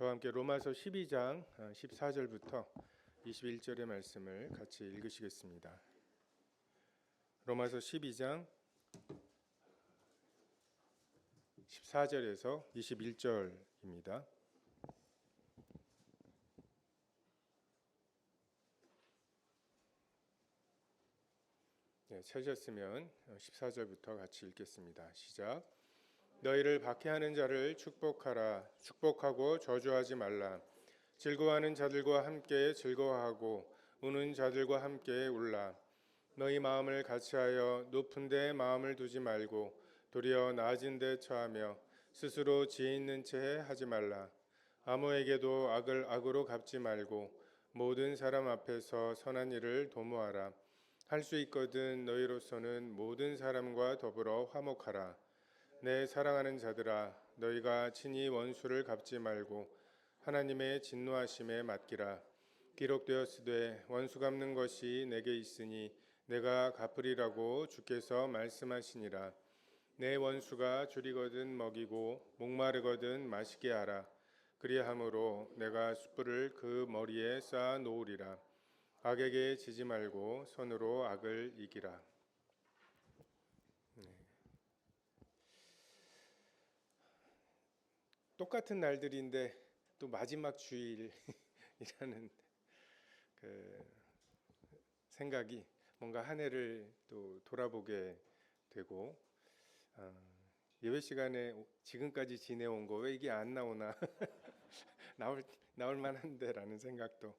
저와 함께 로마서 12장 14절부터 21절의 말씀을 같이 읽으시겠습니다. 로마서 12장 14절에서 21절입니다. 찾으셨으면 14절부터 같이 읽겠습니다. 시작. 너희를 박해하는 자를 축복하라. 축복하고 저주하지 말라. 즐거워하는 자들과 함께 즐거워하고 우는 자들과 함께 울라. 너희 마음을 같이하여 높은 데 마음을 두지 말고 도리어 낮은 데 처하며 스스로 지혜 있는 채 하지 말라. 아무에게도 악을 악으로 갚지 말고 모든 사람 앞에서 선한 일을 도모하라. 할 수 있거든 너희로서는 모든 사람과 더불어 화목하라. 내 사랑하는 자들아, 너희가 친히 원수를 갚지 말고 하나님의 진노하심에 맡기라. 기록되었으되 원수 갚는 것이 내게 있으니 내가 갚으리라고 주께서 말씀하시니라. 내 원수가 줄이거든 먹이고 목마르거든 마시게 하라. 그리함으로 내가 숯불을 그 머리에 쌓아 놓으리라. 악에게 지지 말고 손으로 악을 이기라. 똑같은 날들인데 또 마지막 주일이라는 그 생각이 뭔가 한 해를 또 돌아보게 되고, 예배 시간에 지금까지 지내온 거 왜 이게 안 나오나 나올 만한데라는 생각도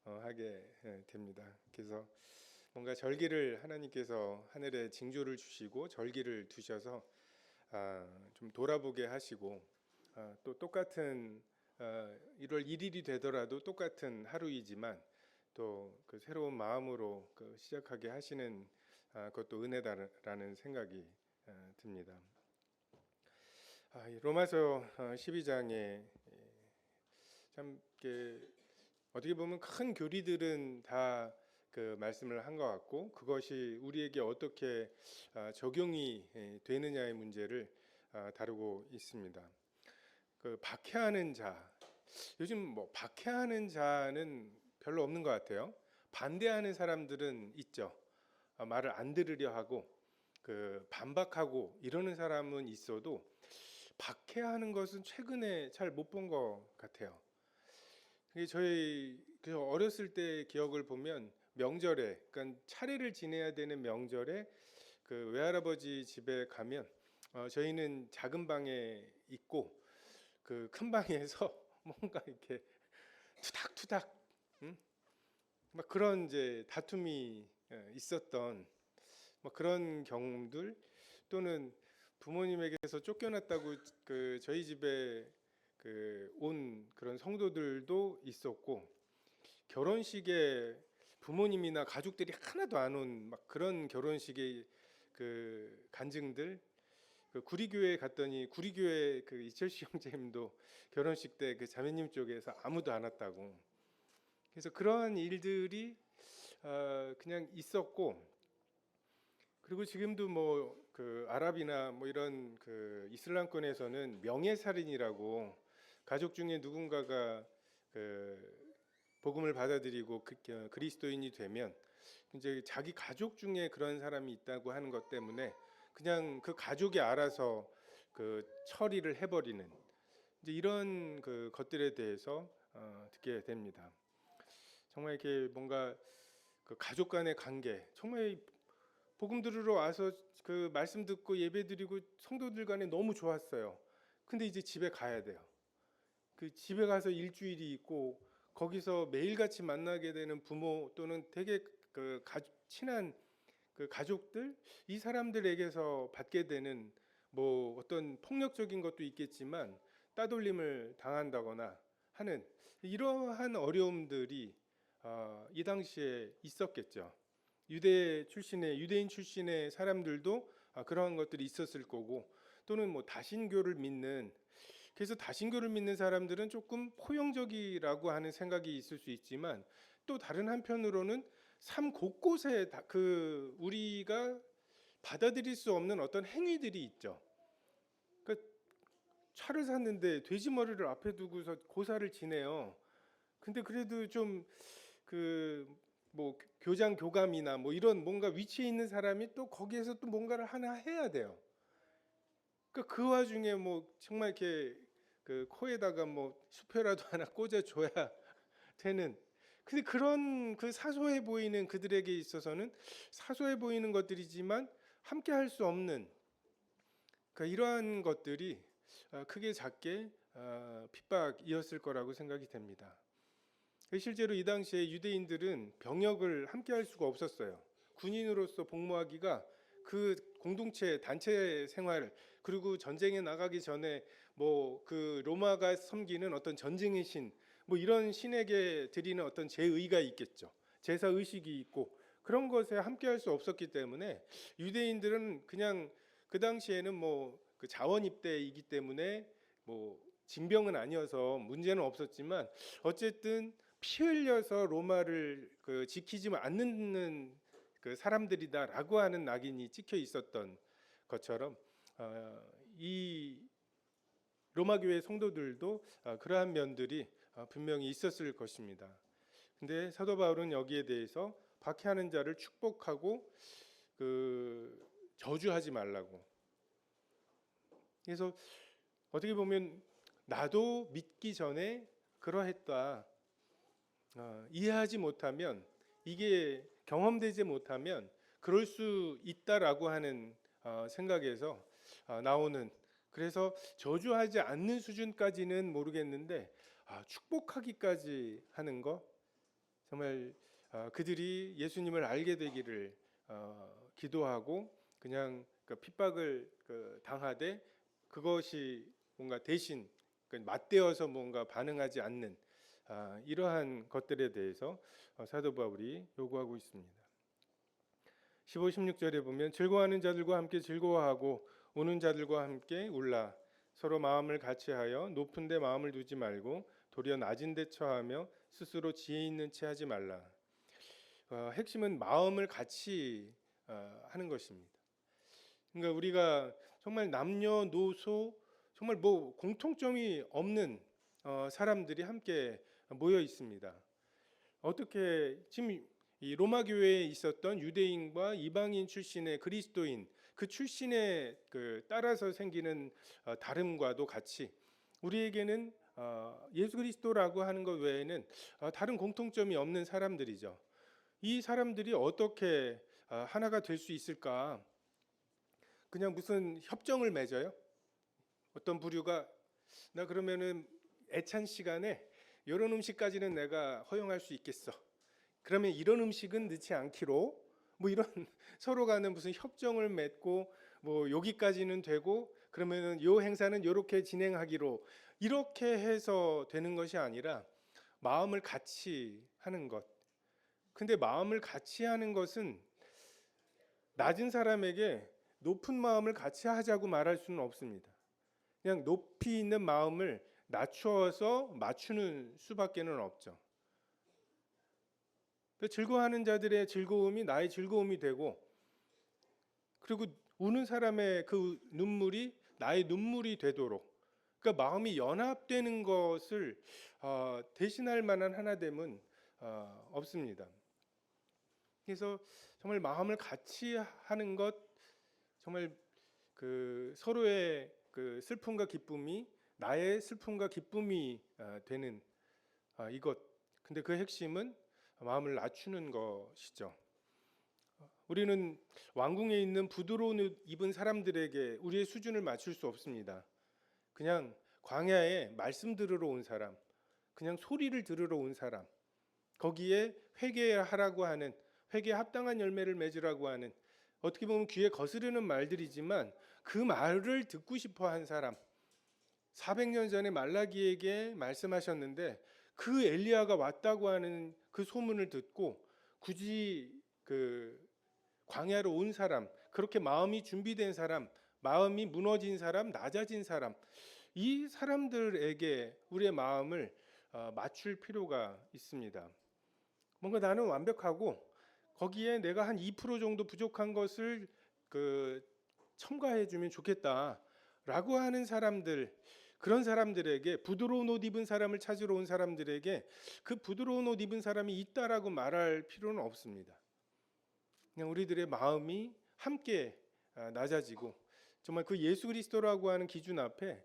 하게 됩니다. 그래서 뭔가 절기를 하나님께서 하늘에 징조를 주시고 절기를 두셔서 좀 돌아보게 하시고, 또 똑같은 1월 1일이 되더라도 똑같은 하루이지만 또 그 새로운 마음으로 시작하게 하시는 그것도 은혜다라는 생각이 듭니다. 로마서 12장에 참 어떻게 보면 큰 교리들은 다 그 말씀을 한 것 같고, 그것이 우리에게 어떻게 적용이 되느냐의 문제를 다루고 있습니다. 그 박해하는 자, 요즘 뭐 박해하는 자는 별로 없는 것 같아요. 반대하는 사람들은 있죠. 말을 안 들으려 하고 그 반박하고 이러는 사람은 있어도 박해하는 것은 최근에 잘 못 본 것 같아요. 저희 어렸을 때 기억을 보면 명절에, 그러니까 차례를 지내야 되는 명절에 그 외할아버지 집에 가면 저희는 작은 방에 있고 그 큰 방에서 뭔가 이렇게 투닥투닥 막 그런 이제 다툼이 있었던 그런 경험들, 또는 부모님에게서 쫓겨났다고 그 저희 집에 온 그런 성도들도 있었고, 결혼식에 부모님이나 가족들이 하나도 안 온 그런 결혼식의 그 간증들, 그 구리교회 갔더니 구리교회 그 이철수 형제님도 결혼식 때 그 자매님 쪽에서 아무도 안 왔다고. 그래서 그러한 일들이 그냥 있었고, 그리고 지금도 뭐 그 아랍이나 뭐 이런 그 이슬람권에서는 명예살인이라고, 가족 중에 누군가가 그 복음을 받아들이고 그리스도인이 되면 이제 자기 가족 중에 그런 사람이 있다고 하는 것 때문에 그냥 그 가족이 알아서 그 처리를 해버리는 이제 이런 그 것들에 대해서 듣게 됩니다. 정말 이렇게 뭔가 그 가족 간의 관계, 정말 복음 들으러 와서 그 말씀 듣고 예배 드리고 성도들 간에 너무 좋았어요. 근데 이제 집에 가야 돼요. 그 집에 가서 일주일이 있고 거기서 매일같이 만나게 되는 부모 또는 되게 그 친한 그 가족들, 이 사람들에게서 받게 되는 뭐 어떤 폭력적인 것도 있겠지만 따돌림을 당한다거나 하는 이러한 어려움들이 이 당시에 있었겠죠. 유대인 출신의 사람들도 그러한 것들이 있었을 거고, 또는 뭐 다신교를 믿는, 그래서 다신교를 믿는 사람들은 조금 포용적이라고 하는 생각이 있을 수 있지만, 또 다른 한편으로는 삶 곳곳에 그 우리가 받아들일 수 없는 어떤 행위들이 있죠. 그러니까 차를 샀는데 돼지 머리를 앞에 두고서 고사를 지내요. 근데 그래도 좀 그 뭐 교장 교감이나 뭐 이런 뭔가 위치에 있는 사람이 또 거기에서 또 뭔가를 하나 해야 돼요. 그러니까 그 와중에 뭐 정말 이렇게 그 코에다가 뭐 수표라도 하나 꽂아줘야 되는. 근데 그런 그 사소해 보이는 그들에게 있어서는 사소해 보이는 것들이지만 함께 할 수 없는, 그러니까 이러한 것들이 크게 작게 핍박이었을 거라고 생각이 됩니다. 실제로 이 당시에 유대인들은 병역을 함께 할 수가 없었어요. 군인으로서 복무하기가 그 공동체 단체 생활, 그리고 전쟁에 나가기 전에 뭐 그 로마가 섬기는 어떤 전쟁의 신, 뭐 이런 신에게 드리는 어떤 제의가 있겠죠. 제사 의식이 있고 그런 것에 함께 할 수 없었기 때문에 유대인들은 그냥 그 당시에는 뭐 그 자원 입대이기 때문에 뭐 징병은 아니어서 문제는 없었지만 어쨌든 피 흘려서 로마를 그 지키지 않는 그 사람들이다라고 하는 낙인이 찍혀 있었던 것처럼 이 로마 교회 성도들도 그러한 면들이 분명히 있었을 것입니다. 근데 사도 바울은 여기에 대해서 박해하는 자를 축복하고 그 저주하지 말라고. 그래서 어떻게 보면 나도 믿기 전에 그러했다. 이해하지 못하면, 이게 경험되지 못하면 그럴 수 있다라고 하는 생각에서 나오는, 그래서 저주하지 않는 수준까지는 모르겠는데 축복하기까지 하는 거, 정말 그들이 예수님을 알게 되기를 기도하고 그냥 그 핍박을 당하되 그것이 뭔가 대신 맞대어서 뭔가 반응하지 않는 이러한 것들에 대해서 사도 바울이 요구하고 있습니다. 15, 16절에 보면 즐거워하는 자들과 함께 즐거워하고 우는 자들과 함께 울라. 서로 마음을 같이하여 높은 데 마음을 두지 말고 도리어 낮은 데 처하며 스스로 지혜 있는 채 하지 말라. 핵심은 마음을 같이 하는 것입니다. 그러니까 우리가 정말 남녀노소 정말 뭐 공통점이 없는 사람들이 함께 모여 있습니다. 어떻게 지금 이 로마 교회에 있었던 유대인과 이방인 출신의 그리스도인, 그 출신에 따라서 생기는 다름과도 같이 우리에게는 예수 그리스도라고 하는 것 외에는 다른 공통점이 없는 사람들이죠. 이 사람들이 어떻게 하나가 될 수 있을까? 그냥 무슨 협정을 맺어요? 어떤 부류가 나 그러면은 애찬 시간에 이런 음식까지는 내가 허용할 수 있겠어. 그러면 이런 음식은 넣지 않기로, 뭐 이런 서로 간에 무슨 협정을 맺고 뭐 여기까지는 되고 그러면은 요 행사는 요렇게 진행하기로, 이렇게 해서 되는 것이 아니라 마음을 같이 하는 것. 근데 마음을 같이 하는 것은 낮은 사람에게 높은 마음을 같이 하자고 말할 수는 없습니다. 그냥 높이 있는 마음을 낮추어서 맞추는 수밖에는 없죠. 즐거워하는 자들의 즐거움이 나의 즐거움이 되고, 그리고 우는 사람의 그 눈물이 나의 눈물이 되도록, 그러니까 마음이 연합되는 것을 대신할 만한 하나됨은 없습니다. 그래서 정말 마음을 같이 하는 것, 정말 그 서로의 그 슬픔과 기쁨이 나의 슬픔과 기쁨이 되는 이것. 근데 그 핵심은 마음을 낮추는 것이죠. 우리는 왕궁에 있는 부드러운 옷 입은 사람들에게 우리의 수준을 맞출 수 없습니다. 그냥 광야에 말씀 들으러 온 사람, 그냥 소리를 들으러 온 사람, 거기에 회개하라고 하는, 회개에 합당한 열매를 맺으라고 하는, 어떻게 보면 귀에 거스르는 말들이지만 그 말을 듣고 싶어 한 사람, 400년 전에 말라기에게 말씀하셨는데 그 엘리야가 왔다고 하는 그 소문을 듣고 굳이 그 광야로 온 사람, 그렇게 마음이 준비된 사람, 마음이 무너진 사람, 낮아진 사람, 이 사람들에게 우리의 마음을 맞출 필요가 있습니다. 뭔가 나는 완벽하고 거기에 내가 한 2% 정도 부족한 것을 첨가해 주면 좋겠다라고 하는 사람들, 그런 사람들에게, 부드러운 옷 입은 사람을 찾으러 온 사람들에게 그 부드러운 옷 입은 사람이 있다라고 말할 필요는 없습니다. 그냥 우리들의 마음이 함께 낮아지고, 정말 그 예수 그리스도라고 하는 기준 앞에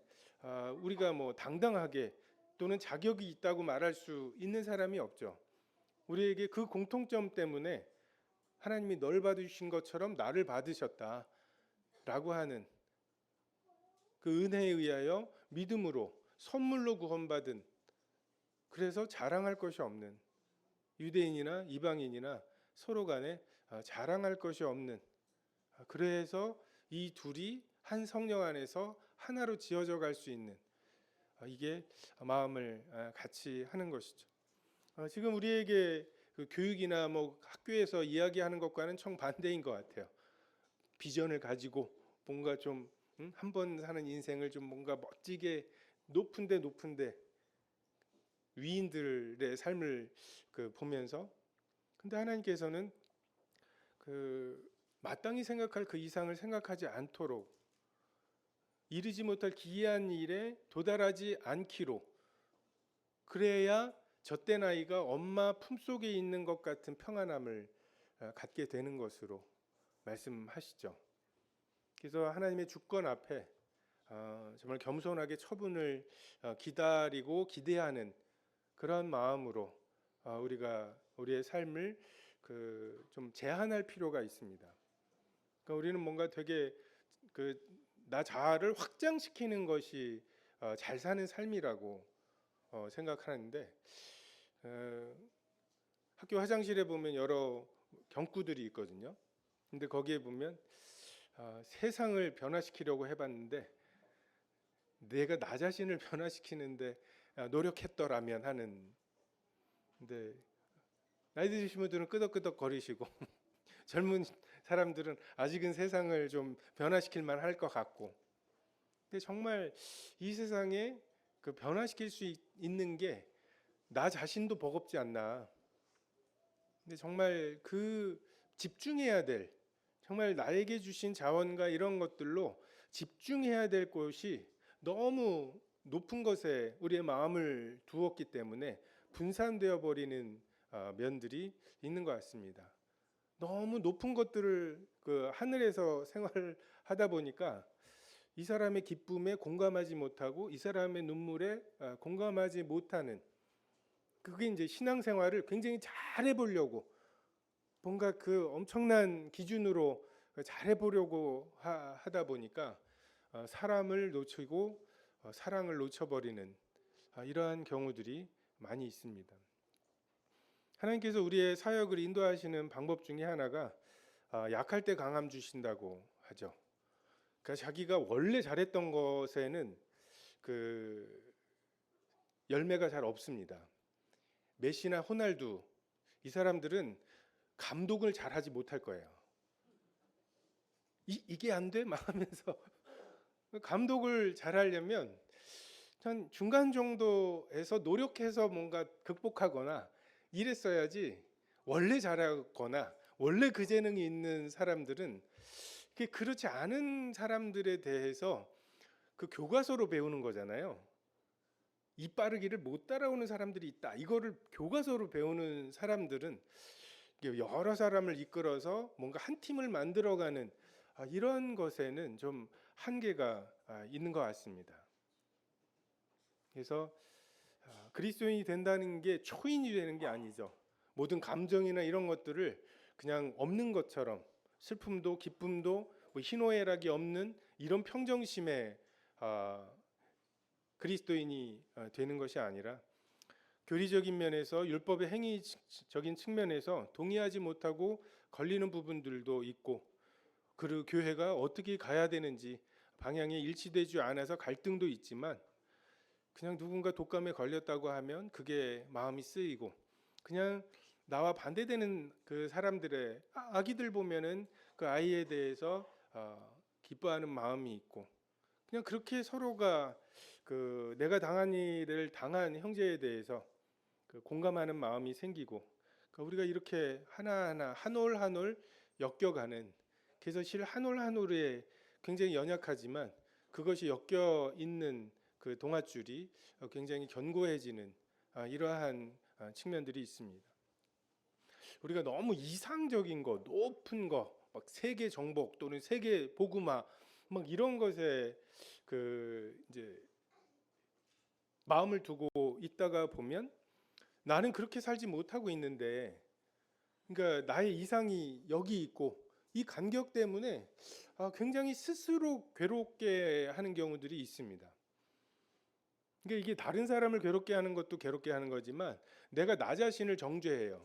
우리가 뭐 당당하게 또는 자격이 있다고 말할 수 있는 사람이 없죠. 우리에게 그 공통점 때문에 하나님이 널 받으신 것처럼 나를 받으셨다라고 하는 그 은혜에 의하여 믿음으로 선물로 구원받은, 그래서 자랑할 것이 없는, 유대인이나 이방인이나 서로 간에 자랑할 것이 없는, 그래서 이 둘이 한 성령 안에서 하나로 지어져 갈 수 있는, 이게 마음을 같이 하는 것이죠. 지금 우리에게 그 교육이나 뭐 학교에서 이야기하는 것과는 정반대인 것 같아요. 비전을 가지고 뭔가 좀 한 번 사는 인생을 좀 뭔가 멋지게 높은데 위인들의 삶을 보면서, 근데 하나님께서는 마땅히 생각할 그 이상을 생각하지 않도록, 이르지 못할 기이한 일에 도달하지 않기로, 그래야 젖된 아이가 엄마 품속에 있는 것 같은 평안함을 갖게 되는 것으로 말씀하시죠. 그래서 하나님의 주권 앞에 정말 겸손하게 처분을 기다리고 기대하는 그런 마음으로 우리가 우리의 삶을 좀 제한할 필요가 있습니다. 그러니까 우리는 뭔가 되게 나 자아를 확장시키는 것이 잘 사는 삶이라고 생각하는데, 학교 화장실에 보면 여러 경구들이 있거든요. 근데 거기에 보면 세상을 변화시키려고 해봤는데 내가 나 자신을 변화시키는데 노력했더라면 하는. 근데 나이 드신 분들은 끄덕끄덕 거리시고 젊은 사람들은 아직은 세상을 좀 변화시킬 만할 것 같고, 근데 정말 이 세상에 변화시킬 수 있는 게 나 자신도 버겁지 않나. 근데 정말 집중해야 될, 정말 나에게 주신 자원과 이런 것들로 집중해야 될 곳이 너무 높은 것에 우리의 마음을 두었기 때문에 분산되어 버리는 면들이 있는 것 같습니다. 너무 높은 것들을 하늘에서 생활하다 보니까 이 사람의 기쁨에 공감하지 못하고 이 사람의 눈물에 공감하지 못하는, 그게 이제 신앙생활을 굉장히 잘해 보려고, 뭔가 엄청난 기준으로 잘해 보려고 하다 보니까 사람을 놓치고 사랑을 놓쳐버리는 이러한 경우들이 많이 있습니다. 하나님께서 우리의 사역을 인도하시는 방법 중에 하나가 약할 때 강함 주신다고 하죠. 그러니까 자기가 원래 잘했던 것에는 열매가 잘 없습니다. 메시나 호날두, 이 사람들은 감독을 잘하지 못할 거예요. 이게 안 돼? 막 하면서 감독을 잘하려면 한 중간 정도에서 노력해서 뭔가 극복하거나 이랬어야지, 원래 잘하거나 원래 그 재능이 있는 사람들은, 그렇지 않은 사람들에 대해서 교과서로 배우는 거잖아요. 이 빠르기를 못 따라오는 사람들이 있다, 이거를 교과서로 배우는 사람들은 여러 사람을 이끌어서 뭔가 한 팀을 만들어가는 이런 것에는 좀 한계가 있는 것 같습니다. 그래서 그리스도인이 된다는 게 초인이 되는 게 아니죠. 모든 감정이나 이런 것들을 그냥 없는 것처럼, 슬픔도 기쁨도 희노애락이 없는 이런 평정심에 그리스도인이 되는 것이 아니라, 교리적인 면에서 율법의 행위적인 측면에서 동의하지 못하고 걸리는 부분들도 있고, 그리고 교회가 어떻게 가야 되는지 방향이 일치되지 않아서 갈등도 있지만, 그냥 누군가 독감에 걸렸다고 하면 그게 마음이 쓰이고, 그냥 나와 반대되는 그 사람들의 아기들 보면은 그 아이에 대해서 기뻐하는 마음이 있고, 그냥 그렇게 서로가 내가 당한 일을 당한 형제에 대해서 공감하는 마음이 생기고, 우리가 이렇게 하나하나 한 올 한 올 엮여가는, 그래서 실 한 올 한 올에 굉장히 연약하지만 그것이 엮여 있는 그 동아줄이 굉장히 견고해지는 이러한 측면들이 있습니다. 우리가 너무 이상적인 거, 높은 거, 막 세계 정복 또는 세계 복음화 막 이런 것에 그 이제 마음을 두고 있다가 보면 나는 그렇게 살지 못하고 있는데, 그러니까 나의 이상이 여기 있고 이 간격 때문에 굉장히 스스로 괴롭게 하는 경우들이 있습니다. 그러니까 이게 다른 사람을 괴롭게 하는 것도 괴롭게 하는 거지만 내가 나 자신을 정죄해요.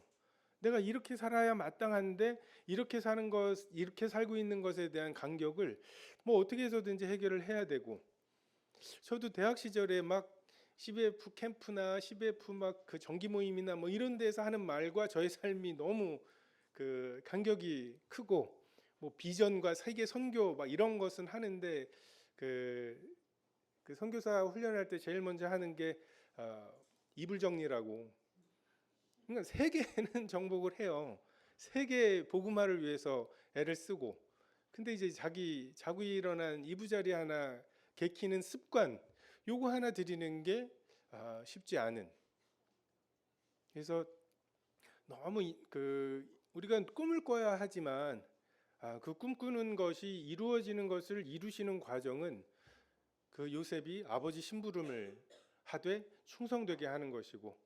내가 이렇게 살아야 마땅한데 이렇게 사는 것, 이렇게 살고 있는 것에 대한 간격을 뭐 어떻게 해서든지 해결을 해야 되고, 저도 대학 시절에 막 CBF 캠프나 CBF 막 그 정기 모임이나 뭐 이런 데서 하는 말과 저의 삶이 너무 그 간격이 크고, 뭐 비전과 세계 선교 막 이런 것은 하는데 그 선교사 훈련할 때 제일 먼저 하는 게 이불 정리라고. 그러니까 세계는 정복을 해요. 세계 복음화를 위해서 애를 쓰고, 근데 이제 자기 자고 일어난 이부자리 하나 개키는 습관, 요거 하나 들이는 게 쉽지 않은. 그래서 너무 우리가 꿈을 꿔야 하지만 그 꿈꾸는 것이 이루어지는 것을 이루시는 과정은 그 요셉이 아버지 심부름을 하되 충성되게 하는 것이고,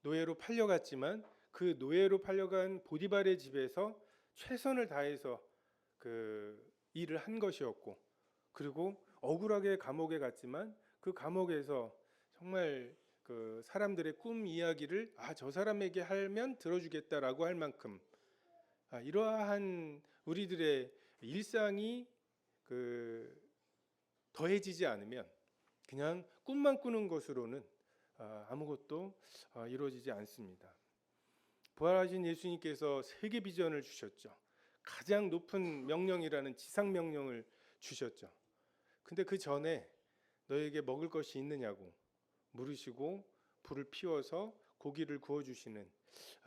노예로 팔려갔지만 그 노예로 팔려간 보디발의 집에서 최선을 다해서 그 일을 한 것이었고, 그리고 억울하게 감옥에 갔지만 그 감옥에서 정말 그 사람들의 꿈 이야기를 저 사람에게 하면 들어주겠다라고 할 만큼 이러한 우리들의 일상이 그 더해지지 않으면 그냥 꿈만 꾸는 것으로는 아무것도 이루어지지 않습니다. 부활하신 예수님께서 세계 비전을 주셨죠. 가장 높은 명령이라는 지상 명령을 주셨죠. 근데 그 전에 너에게 먹을 것이 있느냐고 물으시고 불을 피워서 고기를 구워주시는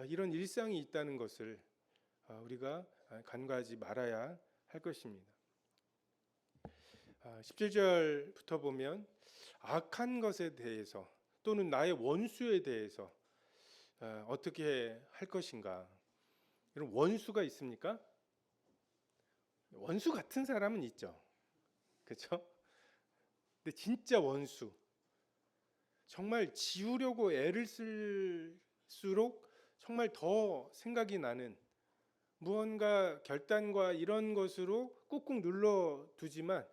이런 일상이 있다는 것을 우리가 간과하지 말아야 할 것입니다. 17절부터 보면 악한 것에 대해서 또는 나의 원수에 대해서 어떻게 할 것인가. 이런 원수가 있습니까? 원수 같은 사람은 있죠. 그렇죠? 근데 진짜 원수, 정말 지우려고 애를 쓸수록 정말 더 생각이 나는, 무언가 결단과 이런 것으로 꾹꾹 눌러두지만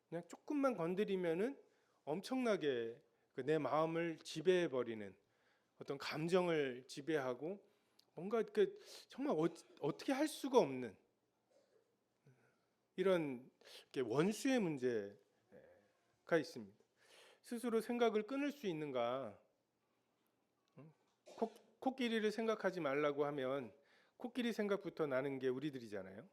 그냥 조금만 건드리면은 엄청나게 내 마음을 지배해버리는, 어떤 감정을 지배하고 뭔가 정말 어떻게 할 수가 없는 이런 원수의 문제가 있습니다. 스스로 생각을 끊을 수 있는가? 코끼리를 생각하지 말라고 하면 코끼리 생각부터 나는 게 우리들이잖아요.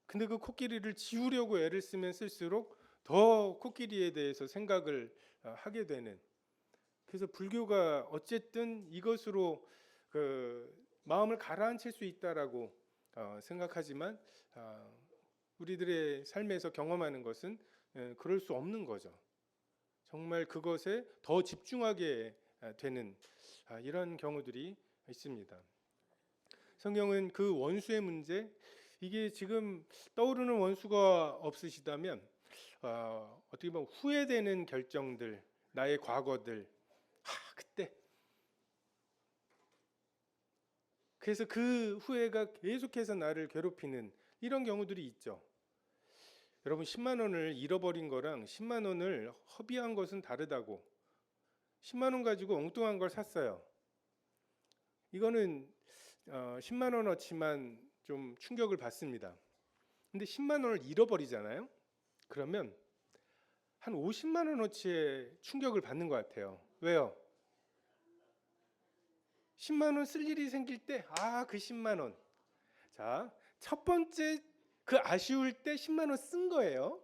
근데 그 코끼리를 지우려고 애를 쓰면 쓸수록 더 코끼리에 대해서 생각을 하게 되는. 그래서 불교가 어쨌든 이것으로 그 마음을 가라앉힐 수 있다라고 생각하지만 우리들의 삶에서 경험하는 것은 그럴 수 없는 거죠. 정말 그것에 더 집중하게 되는 이런 경우들이 있습니다. 성경은 그 원수의 문제, 이게 지금 떠오르는 원수가 없으시다면 어떻게 보면 후회되는 결정들, 나의 과거들, 그때, 그래서 그 후회가 계속해서 나를 괴롭히는 이런 경우들이 있죠. 여러분, 10만 원을 잃어버린 거랑 10만 원을 허비한 것은 다르다고. 10만 원 가지고 엉뚱한 걸 샀어요. 이거는 10만 원어치만 좀 충격을 받습니다. 근데 10만 원을 잃어버리잖아요. 그러면 한 50만 원어치의 충격을 받는 것 같아요. 왜요? 10만 원 쓸 일이 생길 때 그 10만 원. 자, 첫 번째 그 아쉬울 때 10만 원 쓴 거예요.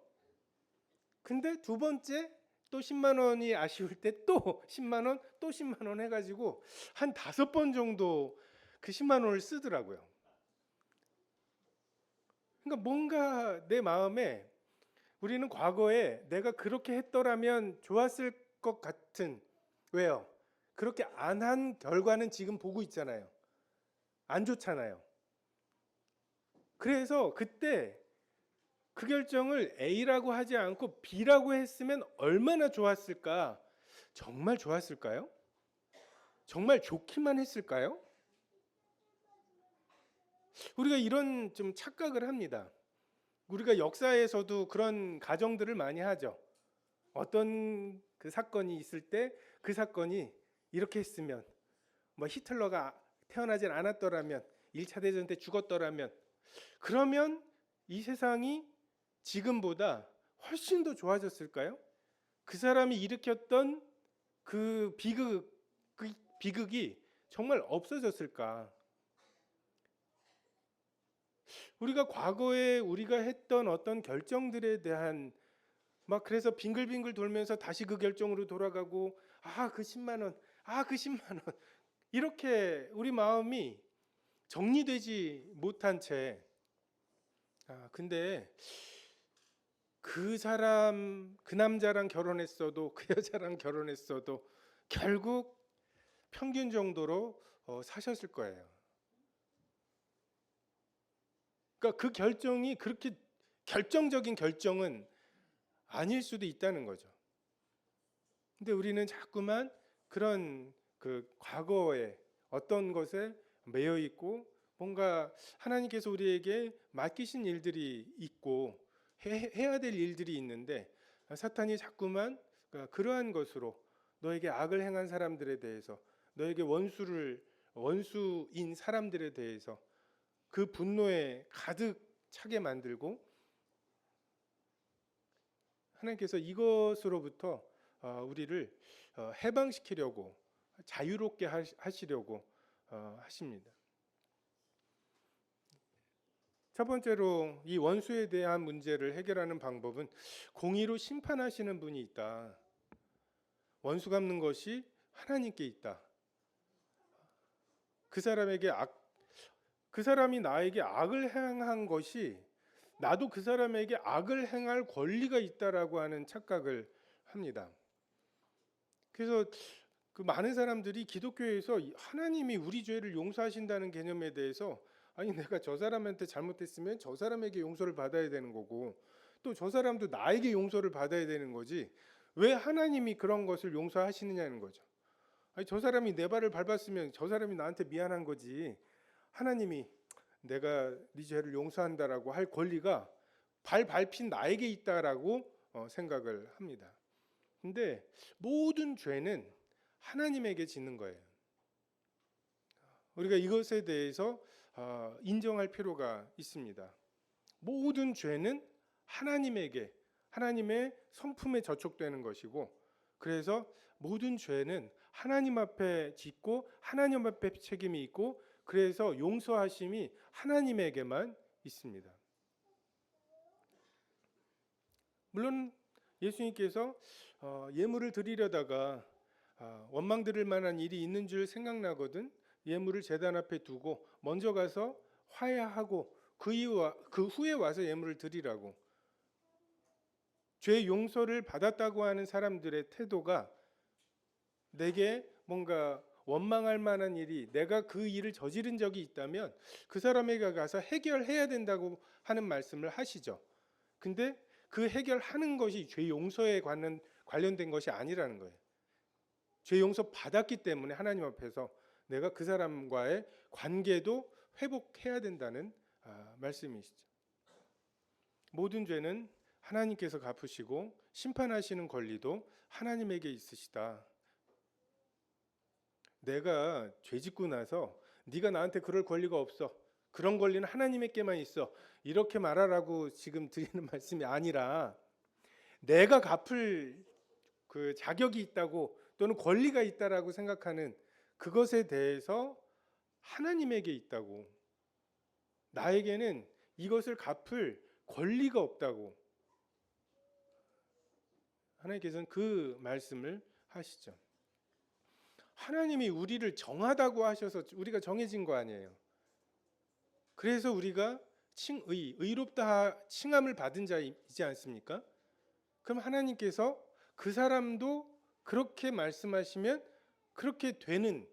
근데 두 번째 또 10만 원이 아쉬울 때 또 10만 원, 또 10만 원 해가지고 한 5번 정도 그 10만 원을 쓰더라고요. 그러니까 뭔가 내 마음에 우리는 과거에 내가 그렇게 했더라면 좋았을 것 같은, 왜요? 그렇게 안 한 결과는 지금 보고 있잖아요. 안 좋잖아요. 그래서 그때 그 결정을 A라고 하지 않고 B라고 했으면 얼마나 좋았을까? 정말 좋았을까요? 정말 좋기만 했을까요? 우리가 이런 좀 착각을 합니다. 우리가 역사에서도 그런 가정들을 많이 하죠. 어떤 그 사건이 있을 때 그 사건이 이렇게 했으면, 뭐 히틀러가 태어나질 않았더라면, 1차 대전 때 죽었더라면, 그러면 이 세상이 지금보다 훨씬 더 좋아졌을까요? 그 사람이 일으켰던 그 비극이 정말 없어졌을까? 우리가 과거에 우리가 했던 어떤 결정들에 대한 막 그래서 빙글빙글 돌면서 다시 그 결정으로 돌아가고 그 10만 원, 그 10만 원 이렇게 우리 마음이 정리되지 못한 채 근데 그 사람 그 남자랑 결혼했어도 그 여자랑 결혼했어도 결국 평균 정도로 사셨을 거예요. 그러니까 그 결정이 그렇게 결정적인 결정은 아닐 수도 있다는 거죠. 근데 우리는 자꾸만 그런 그 과거에 어떤 것에 매여 있고 뭔가 하나님께서 우리에게 맡기신 일들이 있고 해야 될 일들이 있는데 사탄이 자꾸만 그러한 것으로 너에게 악을 행한 사람들에 대해서 너에게 원수인 사람들에 대해서 그 분노에 가득 차게 만들고 하나님께서 이것으로부터 우리를 해방시키려고 자유롭게 하시려고 하십니다. 첫 번째로 이 원수에 대한 문제를 해결하는 방법은 공의로 심판하시는 분이 있다. 원수 갚는 것이 하나님께 있다. 그 사람이 나에게 악을 행한 것이 나도 그 사람에게 악을 행할 권리가 있다라고 하는 착각을 합니다. 그래서 그 많은 사람들이 기독교에서 하나님이 우리 죄를 용서하신다는 개념에 대해서 아니 내가 저 사람한테 잘못했으면 저 사람에게 용서를 받아야 되는 거고 또 저 사람도 나에게 용서를 받아야 되는 거지 왜 하나님이 그런 것을 용서하시느냐는 거죠. 아니 저 사람이 내 발을 밟았으면 저 사람이 나한테 미안한 거지 하나님이 내가 네 죄를 용서한다라고 할 권리가 발 밟힌 나에게 있다라고 생각을 합니다. 근데 모든 죄는 하나님에게 짓는 거예요. 우리가 이것에 대해서 인정할 필요가 있습니다. 모든 죄는 하나님의 성품에 저촉되는 것이고 그래서 모든 죄는 하나님 앞에 짓고 하나님 앞에 책임이 있고 그래서 용서하심이 하나님에게만 있습니다. 물론 예수님께서 예물을 드리려다가 원망 드릴 만한 일이 있는 줄 생각나거든 예물을 제단 앞에 두고 먼저 가서 화해하고 그 후에 와서 예물을 드리라고. 죄 용서를 받았다고 하는 사람들의 태도가 내게 뭔가 원망할 만한 일이 내가 그 일을 저지른 적이 있다면 그 사람에게 가서 해결해야 된다고 하는 말씀을 하시죠. 근데 그 해결하는 것이 죄 용서에 관련된 것이 아니라는 거예요. 죄 용서 받았기 때문에 하나님 앞에서 내가 그 사람과의 관계도 회복해야 된다는 말씀이시죠. 모든 죄는 하나님께서 갚으시고 심판하시는 권리도 하나님에게 있으시다. 내가 죄 짓고 나서 네가 나한테 그럴 권리가 없어. 그런 권리는 하나님에게만 있어. 이렇게 말하라고 지금 드리는 말씀이 아니라 내가 갚을 그 자격이 있다고 또는 권리가 있다라고 생각하는 그것에 대해서 하나님에게 있다고. 나에게는 이것을 갚을 권리가 없다고. 하나님께서는 그 말씀을 하시죠. 하나님이 우리를 정하다고 하셔서 우리가 정해진 거 아니에요. 그래서 우리가 의롭다 칭함을 받은 자이지 않습니까? 그럼 하나님께서 그 사람도 그렇게 말씀하시면 그렇게 되는,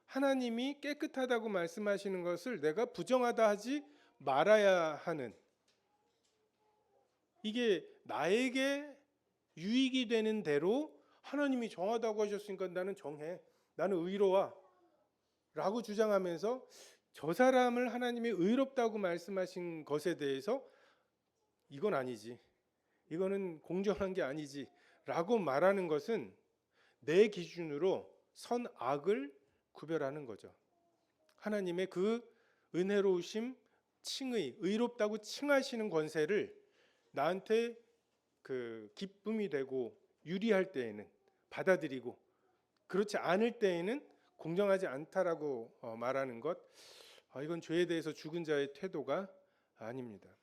하나님이 깨끗하다고 말씀하시는 것을 내가 부정하다 하지 말아야 하는, 이게 나에게 유익이 되는 대로 하나님이 정하다고 하셨으니까 나는 정해, 나는 의로와 라고 주장하면서 저 사람을 하나님이 의롭다고 말씀하신 것에 대해서 이건 아니지, 이거는 공정한 게 아니지 라고 말하는 것은 내 기준으로 선악을 구별하는 거죠. 하나님의 그 은혜로우심, 칭의, 의롭다고 칭하시는 권세를 나한테 그 기쁨이 되고 유리할 때에는 받아들이고, 그렇지 않을 때에는 공정하지 않다라고 말하는 것, 이건 죄에 대해서 죽은 자의 태도가 아닙니다.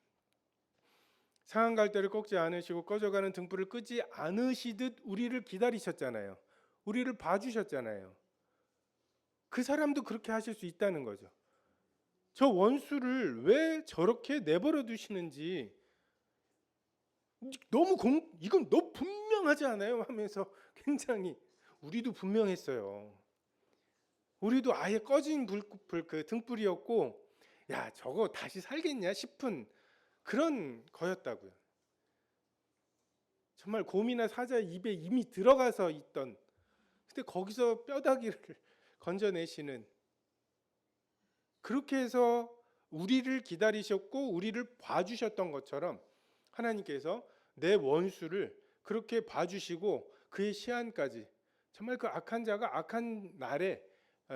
상한 갈대를 꺾지 않으시고 꺼져가는 등불을 끄지 않으시듯 우리를 기다리셨잖아요. 우리를 봐주셨잖아요. 그 사람도 그렇게 하실 수 있다는 거죠. 저 원수를 왜 저렇게 내버려 두시는지 이건 너무 분명하지 않아요? 하면서 굉장히 우리도 분명했어요. 우리도 아예 꺼진 그 등불이었고, 야 저거 다시 살겠냐 싶은 그런 거였다고요. 정말 곰이나 사자 입에 이미 들어가서 있던, 근데 거기서 뼈다귀를 건져내시는, 그렇게 해서 우리를 기다리셨고 우리를 봐주셨던 것처럼 하나님께서 내 원수를 그렇게 봐주시고 그의 시한까지, 정말 그 악한 자가 악한 날에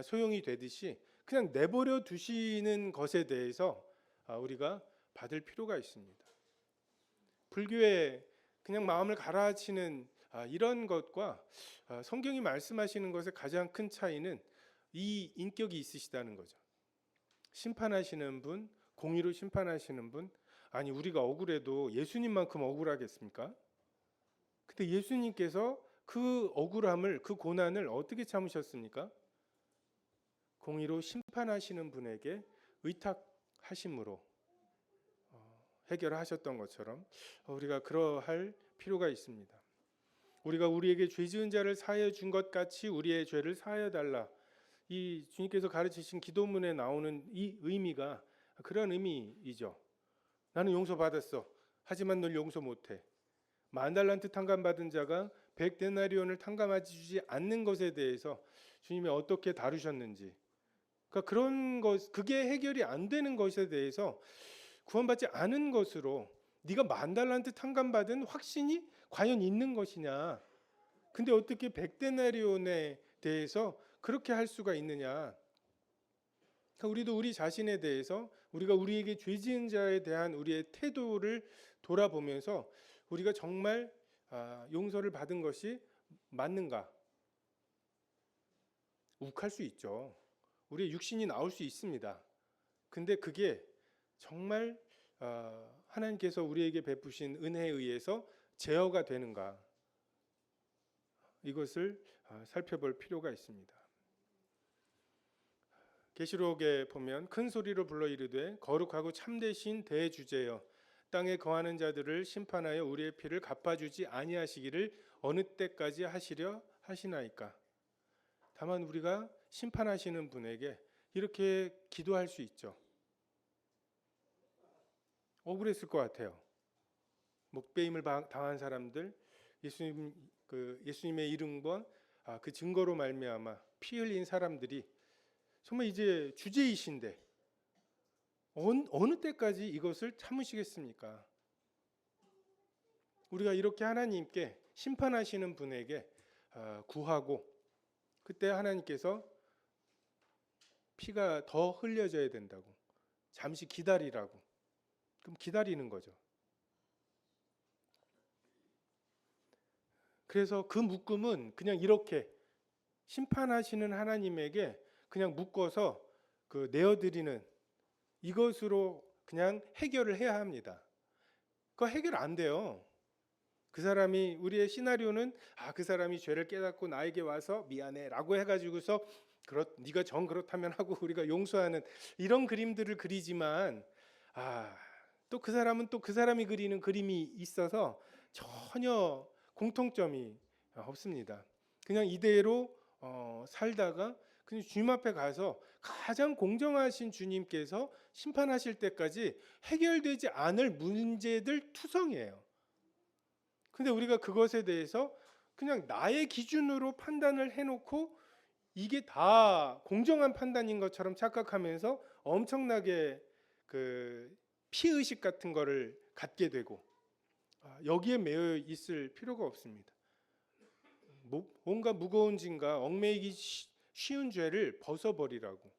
소용이 되듯이 그냥 내버려 두시는 것에 대해서 우리가 받을 필요가 있습니다. 불교에 그냥 마음을 가라앉히는 이런 것과 성경이 말씀하시는 것의 가장 큰 차이는 이 인격이 있으시다는 거죠. 심판하시는 분, 공의로 심판하시는 분. 아니 우리가 억울해도 예수님만큼 억울하겠습니까? 근데 예수님께서 그 억울함을, 그 고난을 어떻게 참으셨습니까? 공의로 심판하시는 분에게 의탁하심으로 해결하셨던 것처럼 우리가 그러할 필요가 있습니다. 우리가 우리에게 죄 지은 자를 사하여 준 것 같이 우리의 죄를 사하여 달라, 이 주님께서 가르치신 기도문에 나오는 이 의미가 그런 의미이죠. 나는 용서받았어. 하지만 널 용서 못해. 10,000달란트 탕감받은 자가 100데나리온을 탕감하지 주지 않는 것에 대해서 주님이 어떻게 다루셨는지, 그러니까 그런 것, 그게 해결이 안 되는 것에 대해서 구원받지 않은 것으로 네가 10,000달란트 탕감받은 확신이 과연 있는 것이냐, 근데 어떻게 100데나리온에 대해서 그렇게 할 수가 있느냐. 그러니까 우리도 우리 자신에 대해서, 우리가 우리에게 죄 지은 자에 대한 우리의 태도를 돌아보면서 우리가 정말 용서를 받은 것이 맞는가, 욱할 수 있죠. 우리의 육신이 나올 수 있습니다. 근데 그게 정말 하나님께서 우리에게 베푸신 은혜에 의해서 제어가 되는가, 이것을 살펴볼 필요가 있습니다. 계시록에 보면 큰 소리로 불러 이르되 거룩하고 참되신 대주제여, 땅에 거하는 자들을 심판하여 우리의 피를 갚아주지 아니하시기를 어느 때까지 하시려 하시나이까. 다만 우리가 심판하시는 분에게 이렇게 기도할 수 있죠. 억울했을 것 같아요. 목배임을 당한 사람들, 예수님의 이름과 그 증거로 말미암아 피 흘린 사람들이 정말 이제 주제이신데 어느 때까지 이것을 참으시겠습니까? 우리가 이렇게 하나님께, 심판하시는 분에게 구하고, 그때 하나님께서 피가 더 흘려져야 된다고, 잠시 기다리라고, 그럼 기다리는 거죠. 그래서 그 묶음은 그냥 이렇게 심판하시는 하나님에게 그냥 묶어서 내어드리는 이것으로 그냥 해결을 해야 합니다. 그거 해결 안 돼요. 그 사람이, 우리의 시나리오는 그 사람이 죄를 깨닫고 나에게 와서 미안해 라고 해가지고서 네가 정 그렇다면 하고 우리가 용서하는 이런 그림들을 그리지만, 또 그 사람은 또 그 사람이 그리는 그림이 있어서 전혀 공통점이 없습니다. 그냥 이대로 살다가 그냥 주님 앞에 가서 가장 공정하신 주님께서 심판하실 때까지 해결되지 않을 문제들 투성이에요. 근데 우리가 그것에 대해서 그냥 나의 기준으로 판단을 해놓고 이게 다 공정한 판단인 것처럼 착각하면서 엄청나게 그 피의식 같은 거를 갖게 되고, 여기에 매여 있을 필요가 없습니다. 뭔가 무거운 짐과 얽매이기 쉬운 죄를 벗어버리라고,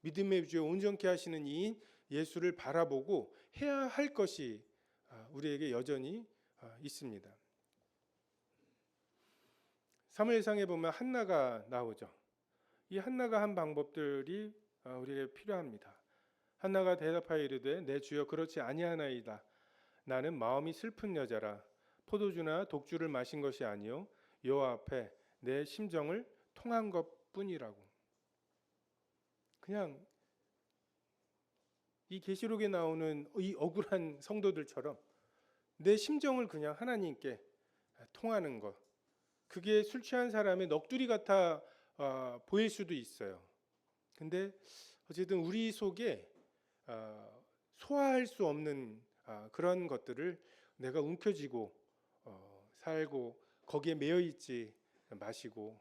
믿음의 주에 온전케 하시는 이인 예수를 바라보고 해야 할 것이 우리에게 여전히 있습니다. 사무엘상에 보면 한나가 나오죠. 이 한나가 한 방법들이 우리에게 필요합니다. 한나가 대답하여 이르되 내 주여 그렇지 아니하나이다. 나는 마음이 슬픈 여자라. 포도주나 독주를 마신 것이 아니요 여호와 앞에 내 심정을 통한 것뿐이라고. 그냥 이 계시록에 나오는 이 억울한 성도들처럼 내 심정을 그냥 하나님께 통하는 것, 그게 술 취한 사람의 넋두리 같아 보일 수도 있어요. 근데 어쨌든 우리 속에 소화할 수 없는 그런 것들을 내가 움켜쥐고 살고 거기에 매여 있지 마시고,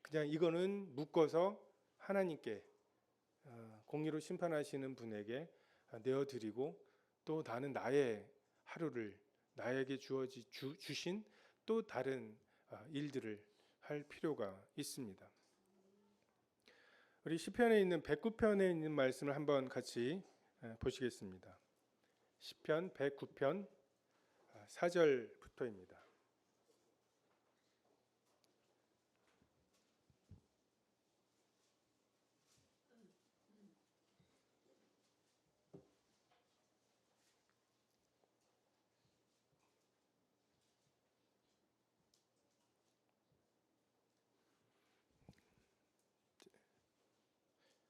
그냥 이거는 묶어서 하나님께 공의로 심판하시는 분에게 내어드리고, 또 나는 나의 하루를 나에게 주신 또 다른 일들을 할 필요가 있습니다. 우리 시편에 있는 109편에 있는 말씀을 한번 같이 보시겠습니다. 시편 109편 4절부터입니다.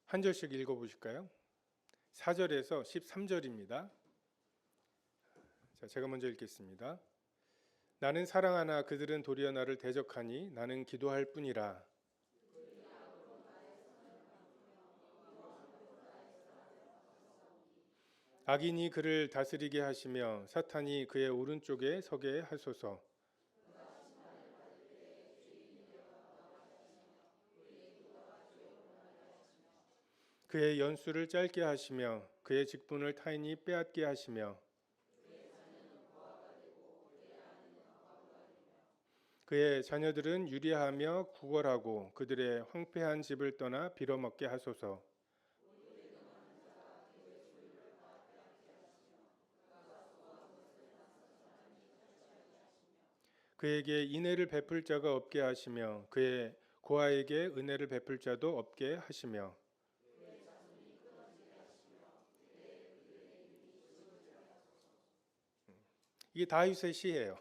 한 절씩 읽어보실까요? 4절에서 13절입니다. 자, 제가 먼저 읽겠습니다. 나는 사랑하나 그들은 도리어 나를 대적하니 나는 기도할 뿐이라. 악인이 그를 다스리게 하시며 사탄이 그의 오른쪽에 서게 하소서. 그의 연수를 짧게 하시며 그의 직분을 타인이 빼앗게 하시며 그의 자녀들은 유리하며 구걸하고 그들의 황폐한 집을 떠나 빌어먹게 하소서. 그에게 인애를 베풀 자가 없게 하시며 그의 고아에게 은혜를 베풀 자도 없게 하시며 이게 다윗의 시예요.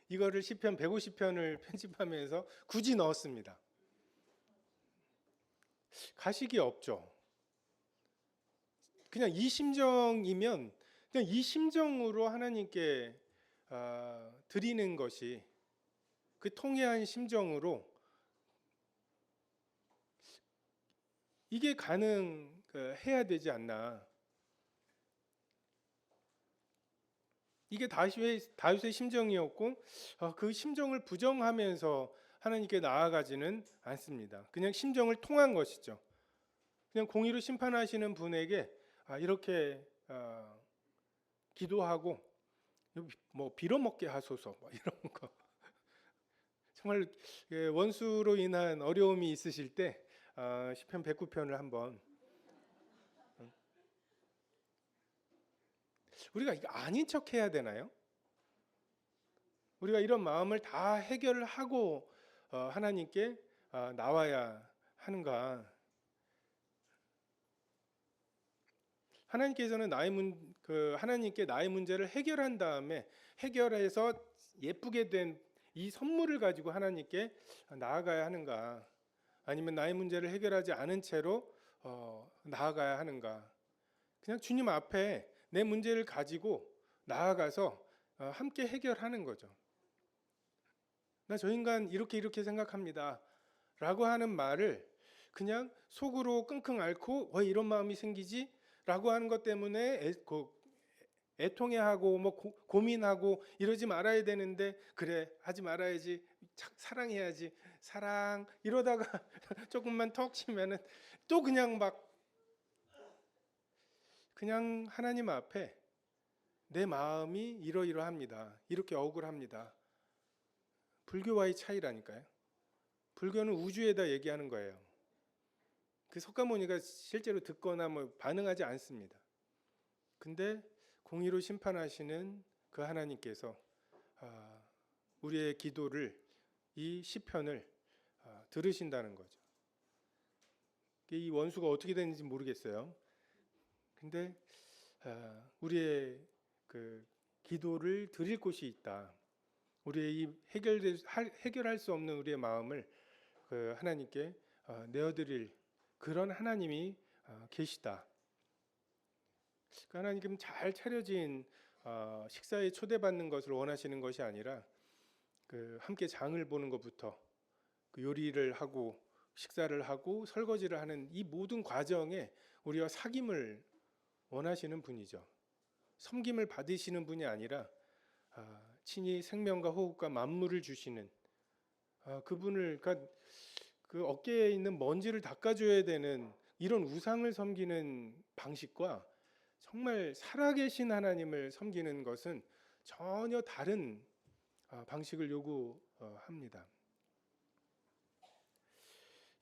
이거를 시편 150편을 편집하면서 굳이 넣었습니다. 가식이 없죠. 그냥 이 심정이면 그냥 이 심정으로 하나님께 드리는 것이, 그 통회한 심정으로 이게 가능해야 되지 않나. 이게 다윗의 심정이었고, 그 심정을 부정하면서 하나님께 나아가지는 않습니다. 그냥 심정을 통한 것이죠. 그냥 공의로 심판하시는 분에게 이렇게 기도하고 뭐 빌어먹게 하소서 뭐 이런 거. 정말 원수로 인한 어려움이 있으실 때 시편 109편을 한번, 우리가 이거 아닌 척 해야 되나요? 우리가 이런 마음을 다 해결을 하고 하나님께 나와야 하는가? 하나님께서는 하나님께 나의 문제를 해결한 다음에 해결해서 예쁘게 된 이 선물을 가지고 하나님께 나아가야 하는가? 아니면 나의 문제를 해결하지 않은 채로 나아가야 하는가? 그냥 주님 앞에 내 문제를 가지고 나아가서 함께 해결하는 거죠. 나 저 인간 이렇게 생각합니다. 라고 하는 말을 그냥 속으로 끙끙 앓고 왜 이런 마음이 생기지? 라고 하는 것 때문에 애통해하고 뭐 고민하고 이러지 말아야 되는데, 그래 하지 말아야지, 사랑해야지, 사랑 이러다가 조금만 턱 치면은 또 그냥 하나님 앞에 내 마음이 이러이러합니다, 이렇게 억울합니다. 불교와의 차이라니까요. 불교는 우주에다 얘기하는 거예요. 그 석가모니가 실제로 듣거나 뭐 반응하지 않습니다. 근데 공의로 심판하시는 그 하나님께서 우리의 기도를, 이 시편을 들으신다는 거죠. 이 원수가 어떻게 되는지 모르겠어요. 근데 우리의 그 기도를 드릴 곳이 있다. 우리의 이 해결할 수 없는 우리의 마음을 그 하나님께 내어드릴 그런 하나님이 계시다. 그 하나님은 잘 차려진 식사에 초대받는 것을 원하시는 것이 아니라 그 함께 장을 보는 것부터 그 요리를 하고 식사를 하고 설거지를 하는 이 모든 과정에 우리와 사귐을 원하시는 분이죠. 섬김을 받으시는 분이 아니라 친히 생명과 호흡과 만물을 주시는 그분을, 그러니까 그 어깨에 있는 먼지를 닦아줘야 되는 이런 우상을 섬기는 방식과 정말 살아계신 하나님을 섬기는 것은 전혀 다른 방식을 요구합니다.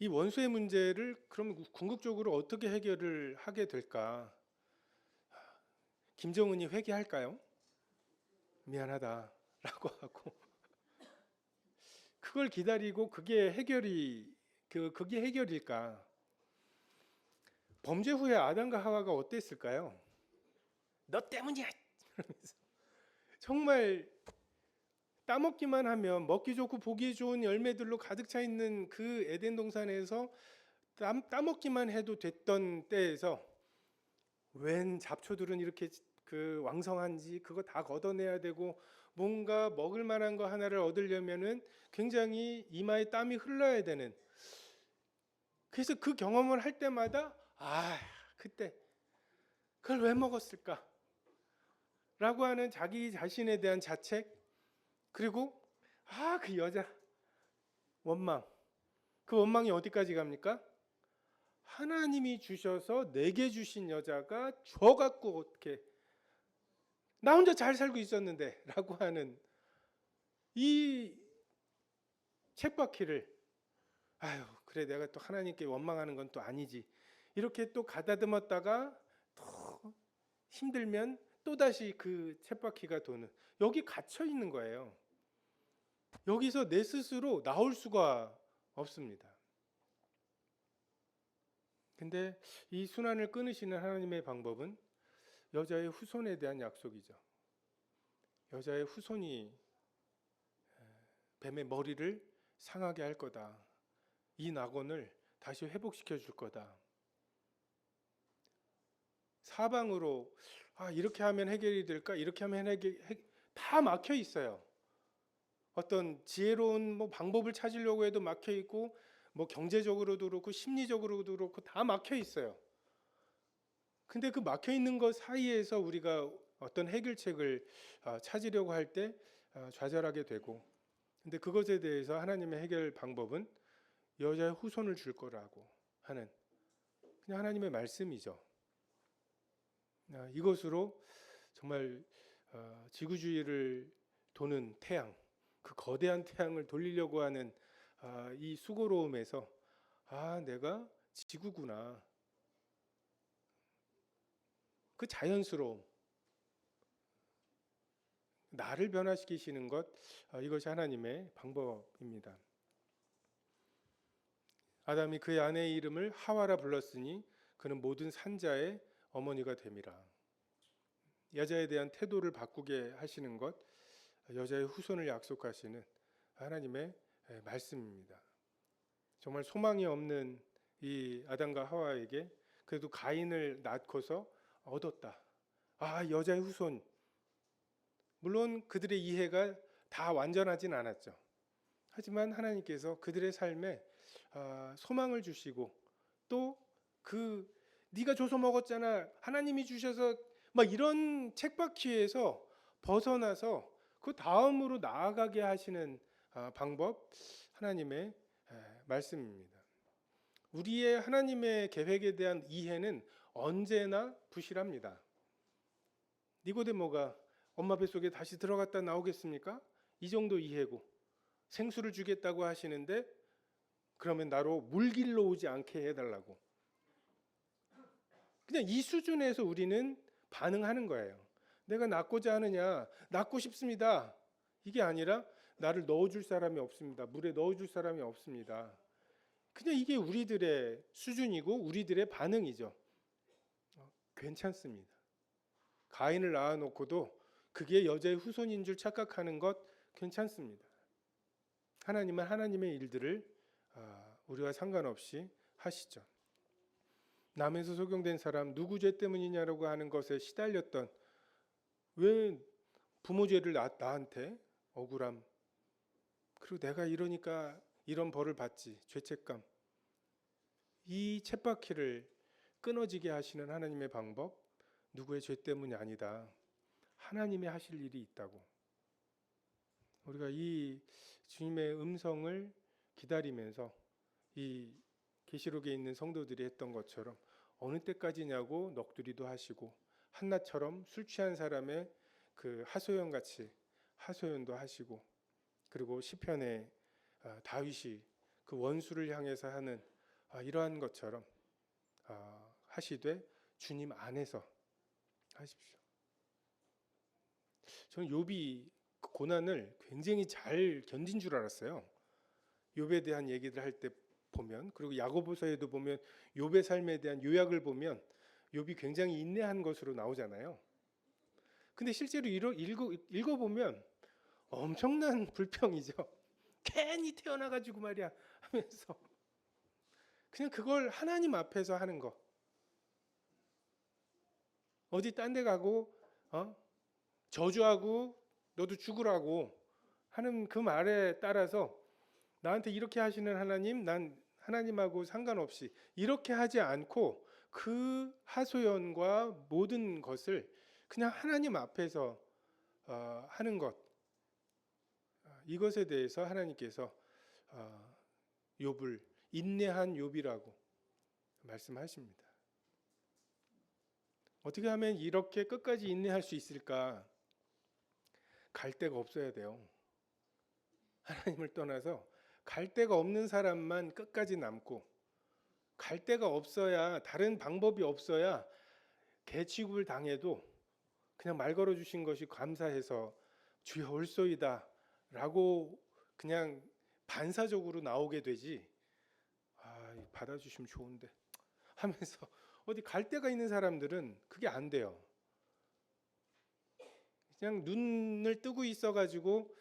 이 원수의 문제를 그럼 궁극적으로 어떻게 해결을 하게 될까? 김정은이 회개할까요? 미안하다 라고 하고 그걸 기다리고 그게 해결일까? 범죄 후에 아담과 하와가 어땠을까요? 너 때문이야! 정말 따먹기만 하면 먹기 좋고 보기 좋은 열매들로 가득 차 있는 그 에덴 동산에서 따먹기만 해도 됐던 때에서 웬 잡초들은 이렇게 그 왕성한지 그거 다 걷어내야 되고 뭔가 먹을 만한 거 하나를 얻으려면은 굉장히 이마에 땀이 흘러야 되는, 그래서 그 경험을 할 때마다 그때 그걸 왜 먹었을까? 라고 하는 자기 자신에 대한 자책, 그리고 그 여자 원망. 그 원망이 어디까지 갑니까? 하나님이 주셔서 내게 주신 여자가 줘갖고 어떻게 나 혼자 잘 살고 있었는데 라고 하는 이 쳇바퀴를, 그래 내가 또 하나님께 원망하는 건 또 아니지, 이렇게 또 가다듬었다가 또 힘들면 또다시 그 쳇바퀴가 도는, 여기 갇혀 있는 거예요. 여기서 내 스스로 나올 수가 없습니다. 근데 이 순환을 끊으시는 하나님의 방법은 여자의 후손에 대한 약속이죠. 여자의 후손이 뱀의 머리를 상하게 할 거다. 이 낙원을 다시 회복시켜 줄 거다. 사방으로 이렇게 하면 해결이 될까? 이렇게 하면 다 막혀 있어요. 어떤 지혜로운 방법을 찾으려고 해도 막혀 있고, 경제적으로도 그렇고 심리적으로도 그렇고 다 막혀 있어요. 근데 그 막혀 있는 것 사이에서 우리가 어떤 해결책을 찾으려고 할 때 좌절하게 되고, 근데 그것에 대해서 하나님의 해결 방법은 여자의 후손을 줄 거라고 하는 그냥 하나님의 말씀이죠. 이것으로 정말 지구주위를 도는 태양, 그 거대한 태양을 돌리려고 하는 이 수고로움에서 내가 지구구나, 그 자연스러움, 나를 변화시키시는 것, 이것이 하나님의 방법입니다. 아담이 그의 아내의 이름을 하와라 불렀으니 그는 모든 산자의 어머니가 됨이라. 여자에 대한 태도를 바꾸게 하시는 것, 여자의 후손을 약속하시는 하나님의 말씀입니다. 정말 소망이 없는 이 아담과 하와에게 그래도 가인을 낳고서 얻었다. 여자의 후손. 물론 그들의 이해가 다 완전하진 않았죠. 하지만 하나님께서 그들의 삶에 소망을 주시고 또 네가 줘서 먹었잖아, 하나님이 주셔서, 막 이런 쳇바퀴에서 벗어나서 그 다음으로 나아가게 하시는 방법, 하나님의 말씀입니다. 우리의 하나님의 계획에 대한 이해는 언제나 부실합니다. 니고데모가 엄마 뱃속에 다시 들어갔다 나오겠습니까? 이 정도 이해고, 생수를 주겠다고 하시는데 그러면 나로 물길로 오지 않게 해달라고, 그냥 이 수준에서 우리는 반응하는 거예요. 내가 낳고자 하느냐, 낳고 싶습니다, 이게 아니라 나를 넣어줄 사람이 없습니다, 물에 넣어줄 사람이 없습니다. 그냥 이게 우리들의 수준이고 우리들의 반응이죠. 괜찮습니다. 가인을 낳아놓고도 그게 여자의 후손인 줄 착각하는 것 괜찮습니다. 하나님은 하나님의 일들을 우리와 상관없이 하시죠. 남에서 소경된 사람, 누구 죄 때문이냐라고 하는 것에 시달렸던, 왜 부모 죄를 나한테 억울함, 그리고 내가 이러니까 이런 벌을 받지, 죄책감, 이 쳇바퀴를 끊어지게 하시는 하나님의 방법, 누구의 죄 때문이 아니다, 하나님이 하실 일이 있다고. 우리가 이 주님의 음성을 기다리면서 이 계시록에 있는 성도들이 했던 것처럼 어느 때까지냐고 넋두리도 하시고, 한나처럼 술 취한 사람의 그 하소연같이 하소연도 하시고, 그리고 시편에 다윗이 그 원수를 향해서 하는 이러한 것처럼 하시되 주님 안에서 하십시오. 저는 욥이 그 고난을 굉장히 잘 견딘 줄 알았어요. 욥에 대한 얘기들 할 때 보면, 그리고 야고보서에도 보면 욥의 삶에 대한 요약을 보면 욥이 굉장히 인내한 것으로 나오잖아요. 근데 실제로 읽어보면 엄청난 불평이죠. 괜히 태어나가지고 말이야 하면서 그냥 그걸 하나님 앞에서 하는 거. 어디 딴 데 가고 저주하고 너도 죽으라고 하는 그 말에 따라서 나한테 이렇게 하시는 하나님, 난 하나님하고 상관없이 이렇게 하지 않고 그 하소연과 모든 것을 그냥 하나님 앞에서 하는 것, 이것에 대해서 하나님께서 욥을 인내한 욥이라고 말씀하십니다. 어떻게 하면 이렇게 끝까지 인내할 수 있을까? 갈 데가 없어야 돼요. 하나님을 떠나서 갈 데가 없는 사람만 끝까지 남고, 갈 데가 없어야, 다른 방법이 없어야 개 취급을 당해도 그냥 말 걸어주신 것이 감사해서 주여 올소이다 라고 그냥 반사적으로 나오게 되지, 받아주시면 좋은데 하면서 어디 갈 데가 있는 사람들은 그게 안 돼요. 그냥 눈을 뜨고 있어가지고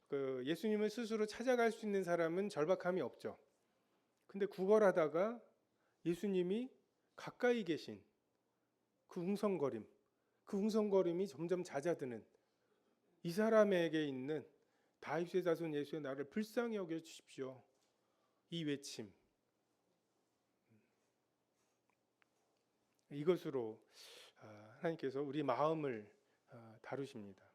그 예수님을 스스로 찾아갈 수 있는 사람은 절박함이 없죠. 근데 구걸하다가 예수님이 가까이 계신 그 웅성거림이 점점 잦아드는, 이 사람에게 있는 다윗의 자손 예수의 나를 불쌍히 여겨 주십시오, 이 외침, 이것으로 하나님께서 우리 마음을 다루십니다.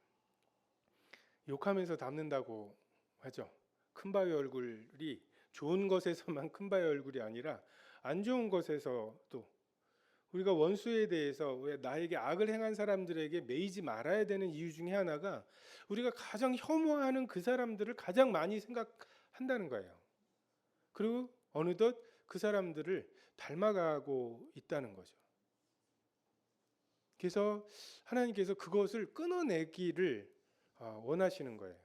욕하면서 담는다고 하죠. 큰바위 얼굴이 좋은 것에서만 큰바위 얼굴이 아니라 안 좋은 것에서도, 우리가 원수에 대해서 왜 나에게 악을 행한 사람들에게 매이지 말아야 되는 이유 중에 하나가 우리가 가장 혐오하는 그 사람들을 가장 많이 생각한다는 거예요. 그리고 어느덧 그 사람들을 닮아가고 있다는 거죠. 그래서 하나님께서 그것을 끊어내기를 원하시는 거예요.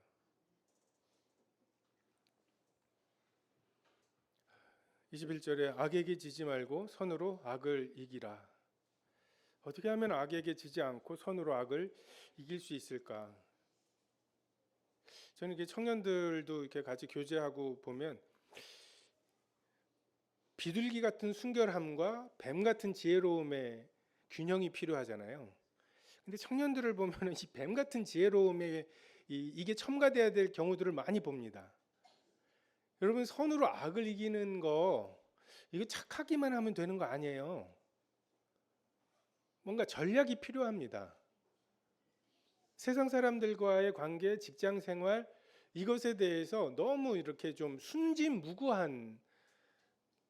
(21절에) 악에게 지지 말고 선으로 악을 이기라. 어떻게 하면 악에게 지지 않고 선으로 악을 이길 수 있을까? 저는 이렇게 청년들도 이렇게 같이 교제하고 보면 비둘기 같은 순결함과 뱀 같은 지혜로움의 균형이 필요하잖아요. 근데 청년들을 보면 이 뱀 같은 지혜로움에 이게 첨가돼야 될 경우들을 많이 봅니다. 여러분, 선으로 악을 이기는 거, 이거 착하기만 하면 되는 거 아니에요. 뭔가 전략이 필요합니다. 세상 사람들과의 관계, 직장 생활, 이것에 대해서 너무 이렇게 좀 순진무구한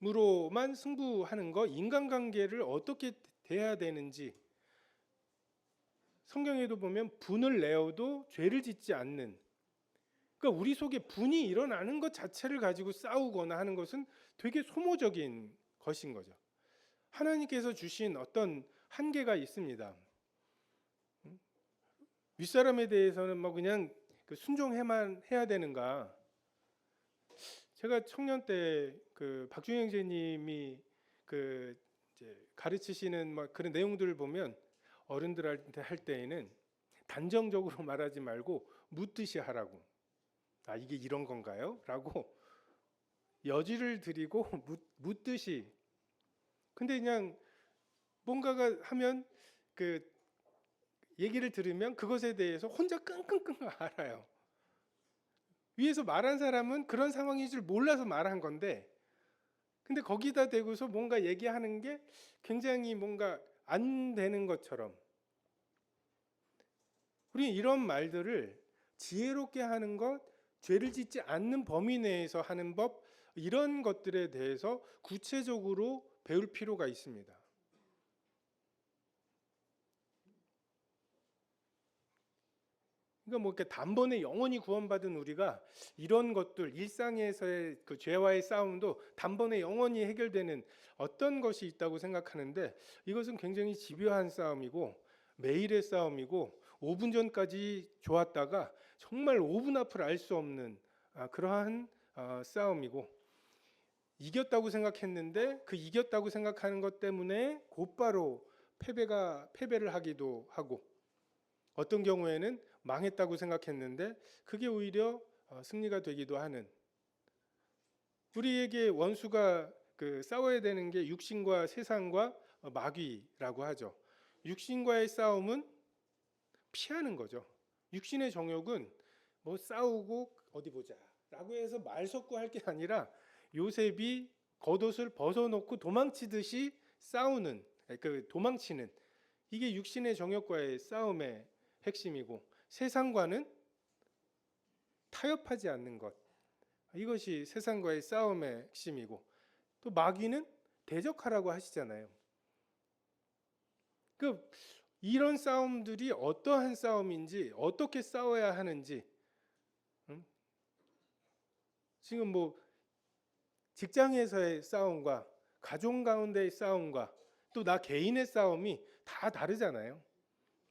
으로만 승부하는 거, 인간관계를 어떻게 대해야 되는지, 성경에도 보면 분을 내어도 죄를 짓지 않는, 그러니까 우리 속에 분이 일어나는 것 자체를 가지고 싸우거나 하는 것은 되게 소모적인 것인 거죠. 하나님께서 주신 어떤 한계가 있습니다. 윗사람에 대해서는 뭐 그냥 순종해만 해야 되는가? 제가 청년 때 그 박준영 제님이 그 이제 가르치시는 막 그런 내용들을 보면, 어른들한테 할 때에는 단정적으로 말하지 말고 묻듯이 하라고. 아, 이게 이런 건가요? 라고 여지를 드리고 묻듯이. 근데 그냥 뭔가가 하면 그 얘기를 들으면 그것에 대해서 혼자 끙끙끙 알아요. 위에서 말한 사람은 그런 상황인 줄 몰라서 말한 건데, 근데 거기다 대고서 뭔가 얘기하는 게 굉장히 뭔가 안 되는 것처럼, 우리 이런 말들을 지혜롭게 하는 것, 죄를 짓지 않는 범위 내에서 하는 법, 이런 것들에 대해서 구체적으로 배울 필요가 있습니다. 그러니까 뭐 이렇게 단번에 영원히 구원받은 우리가 이런 것들, 일상에서의 그 죄와의 싸움도 단번에 영원히 해결되는 어떤 것이 있다고 생각하는데, 이것은 굉장히 집요한 싸움이고 매일의 싸움이고 5분 전까지 좋았다가 정말 5분 앞을 알 수 없는 그러한 싸움이고, 이겼다고 생각했는데 그 이겼다고 생각하는 것 때문에 곧바로 패배를 하기도 하고, 어떤 경우에는 망했다고 생각했는데 그게 오히려 승리가 되기도 하는, 우리에게 원수가 싸워야 되는 게 육신과 세상과 마귀라고 하죠. 육신과의 싸움은 피하는 거죠. 육신의 정욕은 뭐 싸우고 어디 보자 라고 해서 말 섞고 할 게 아니라, 요셉이 겉옷을 벗어놓고 도망치듯이 싸우는, 도망치는, 이게 육신의 정욕과의 싸움의 핵심이고, 세상과는 타협하지 않는 것, 이것이 세상과의 싸움의 핵심이고, 또 마귀는 대적하라고 하시잖아요. 이런 싸움들이 어떠한 싸움인지, 어떻게 싸워야 하는지, 지금 뭐 직장에서의 싸움과 가족 가운데의 싸움과 또 나 개인의 싸움이 다 다르잖아요.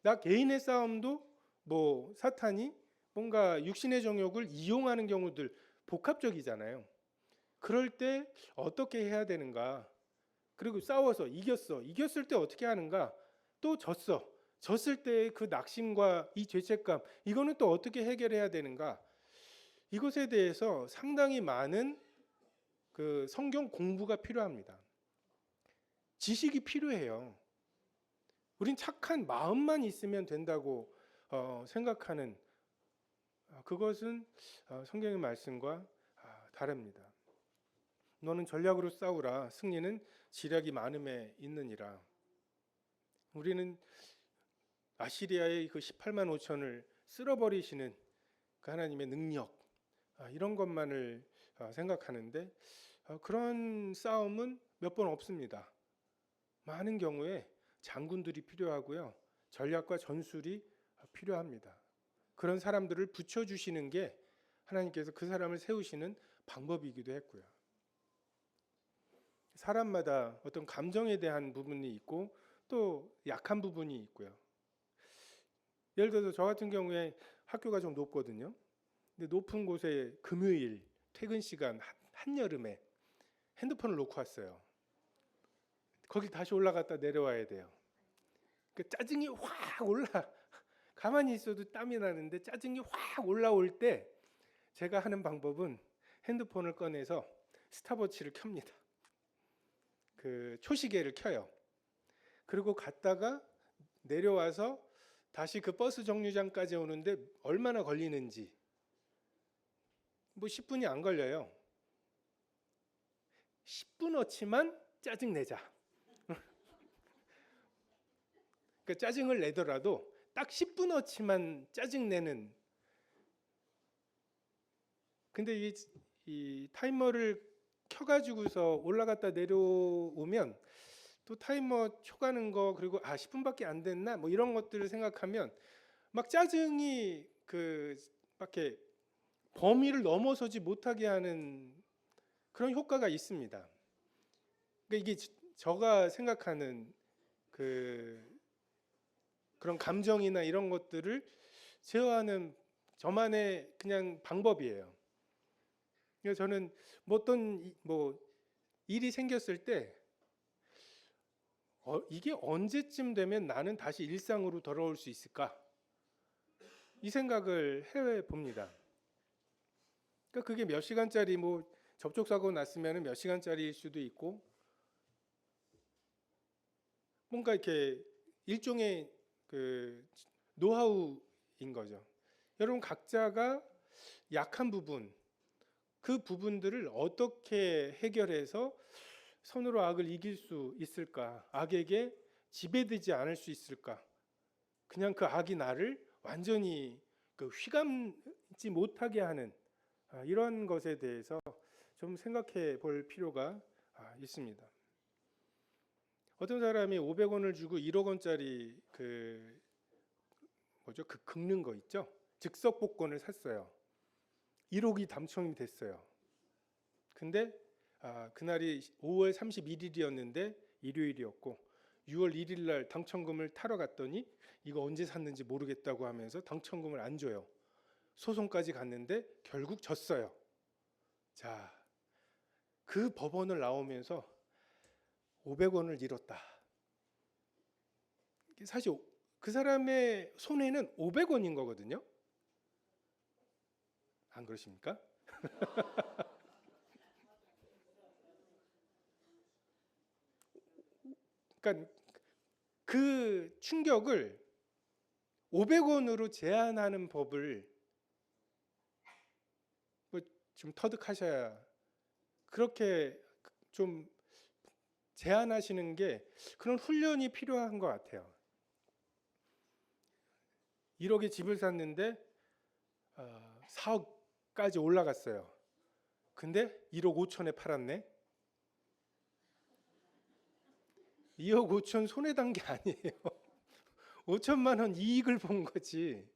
나 개인의 싸움도 뭐 사탄이 뭔가 육신의 정욕을 이용하는 경우들 복합적이잖아요. 그럴 때 어떻게 해야 되는가? 그리고 싸워서 이겼을 때 어떻게 하는가? 또 졌을 때의 그 낙심과 이 죄책감, 이거는 또 어떻게 해결해야 되는가? 이것에 대해서 상당히 많은 그 성경 공부가 필요합니다. 지식이 필요해요. 우린 착한 마음만 있으면 된다고 생각하는, 그것은 성경의 말씀과 다릅니다. 너는 전략으로 싸우라. 승리는 지략이 많음에 있느니라. 우리는 아시리아의 그 18만 5천을 쓸어버리시는 그 하나님의 능력, 이런 것만을 생각하는데, 그런 싸움은 몇 번 없습니다. 많은 경우에 장군들이 필요하고요, 전략과 전술이 필요합니다. 그런 사람들을 붙여주시는 게 하나님께서 그 사람을 세우시는 방법이기도 했고요. 사람마다 어떤 감정에 대한 부분이 있고 또 약한 부분이 있고요. 예를 들어서 저 같은 경우에 학교가 좀 높거든요. 근데 높은 곳에 금요일 퇴근 시간 한여름에 핸드폰을 놓고 왔어요. 거기 다시 올라갔다 내려와야 돼요. 짜증이 확 가만히 있어도 땀이 나는데 짜증이 확 올라올 때 제가 하는 방법은 핸드폰을 꺼내서 스탑워치를 켭니다. 그 초시계를 켜요. 그리고 갔다가 내려와서 다시 그 버스 정류장까지 오는데 얼마나 걸리는지, 뭐 10분이 안 걸려요. 10분어치만 짜증 내자. 그러니까 짜증을 내더라도 딱 10분어치만 짜증 내는. 근데 이 타이머를 켜가지고서 올라갔다 내려오면 또 타이머 켜가는 거, 그리고 10분밖에 안 됐나 뭐 이런 것들을 생각하면 막 짜증이 막 이렇게 범위를 넘어서지 못하게 하는 그런 효과가 있습니다. 그러니까 이게 제가 생각하는 그런 감정이나 이런 것들을 제어하는 저만의 그냥 방법이에요. 그래서 저는 어떤 일이 생겼을 때 이게 언제쯤 되면 나는 다시 일상으로 돌아올 수 있을까? 이 생각을 해 봅니다. 그러니까 그게 몇 시간짜리 접촉사고 났으면 몇 시간짜리일 수도 있고, 뭔가 이렇게 일종의 노하우인 거죠. 여러분 각자가 약한 부분, 그 부분들을 어떻게 해결해서 선으로 악을 이길 수 있을까? 악에게 지배되지 않을 수 있을까? 그냥 그 악이 나를 완전히 휘감지 못하게 하는 이런 것에 대해서 좀 생각해 볼 필요가 있습니다. 어떤 사람이 500원을 주고 1억 원짜리 긁는 거 있죠? 즉석 복권을 샀어요. 1억이 당첨이 됐어요. 근데 그날이 5월 31일이었는데 일요일이었고 6월 1일 날 당첨금을 타러 갔더니 이거 언제 샀는지 모르겠다고 하면서 당첨금을 안 줘요. 소송까지 갔는데 결국 졌어요. 자, 그 법원을 나오면서 500원을 잃었다. 사실 그 사람의 손해는 500원인 거거든요. 안 그러십니까? 그러니까 그 충격을 500원으로 제한하는 법을 좀 터득하셔야, 그렇게 좀 제한하시는 게 그런 훈련이 필요한 것 같아요. 1억에 집을 샀는데 4억까지 올라갔어요. 근데 1억 5천에 팔았네. 2억 5천 손해단 게 아니에요. 5천만 원 이익을 본 거지.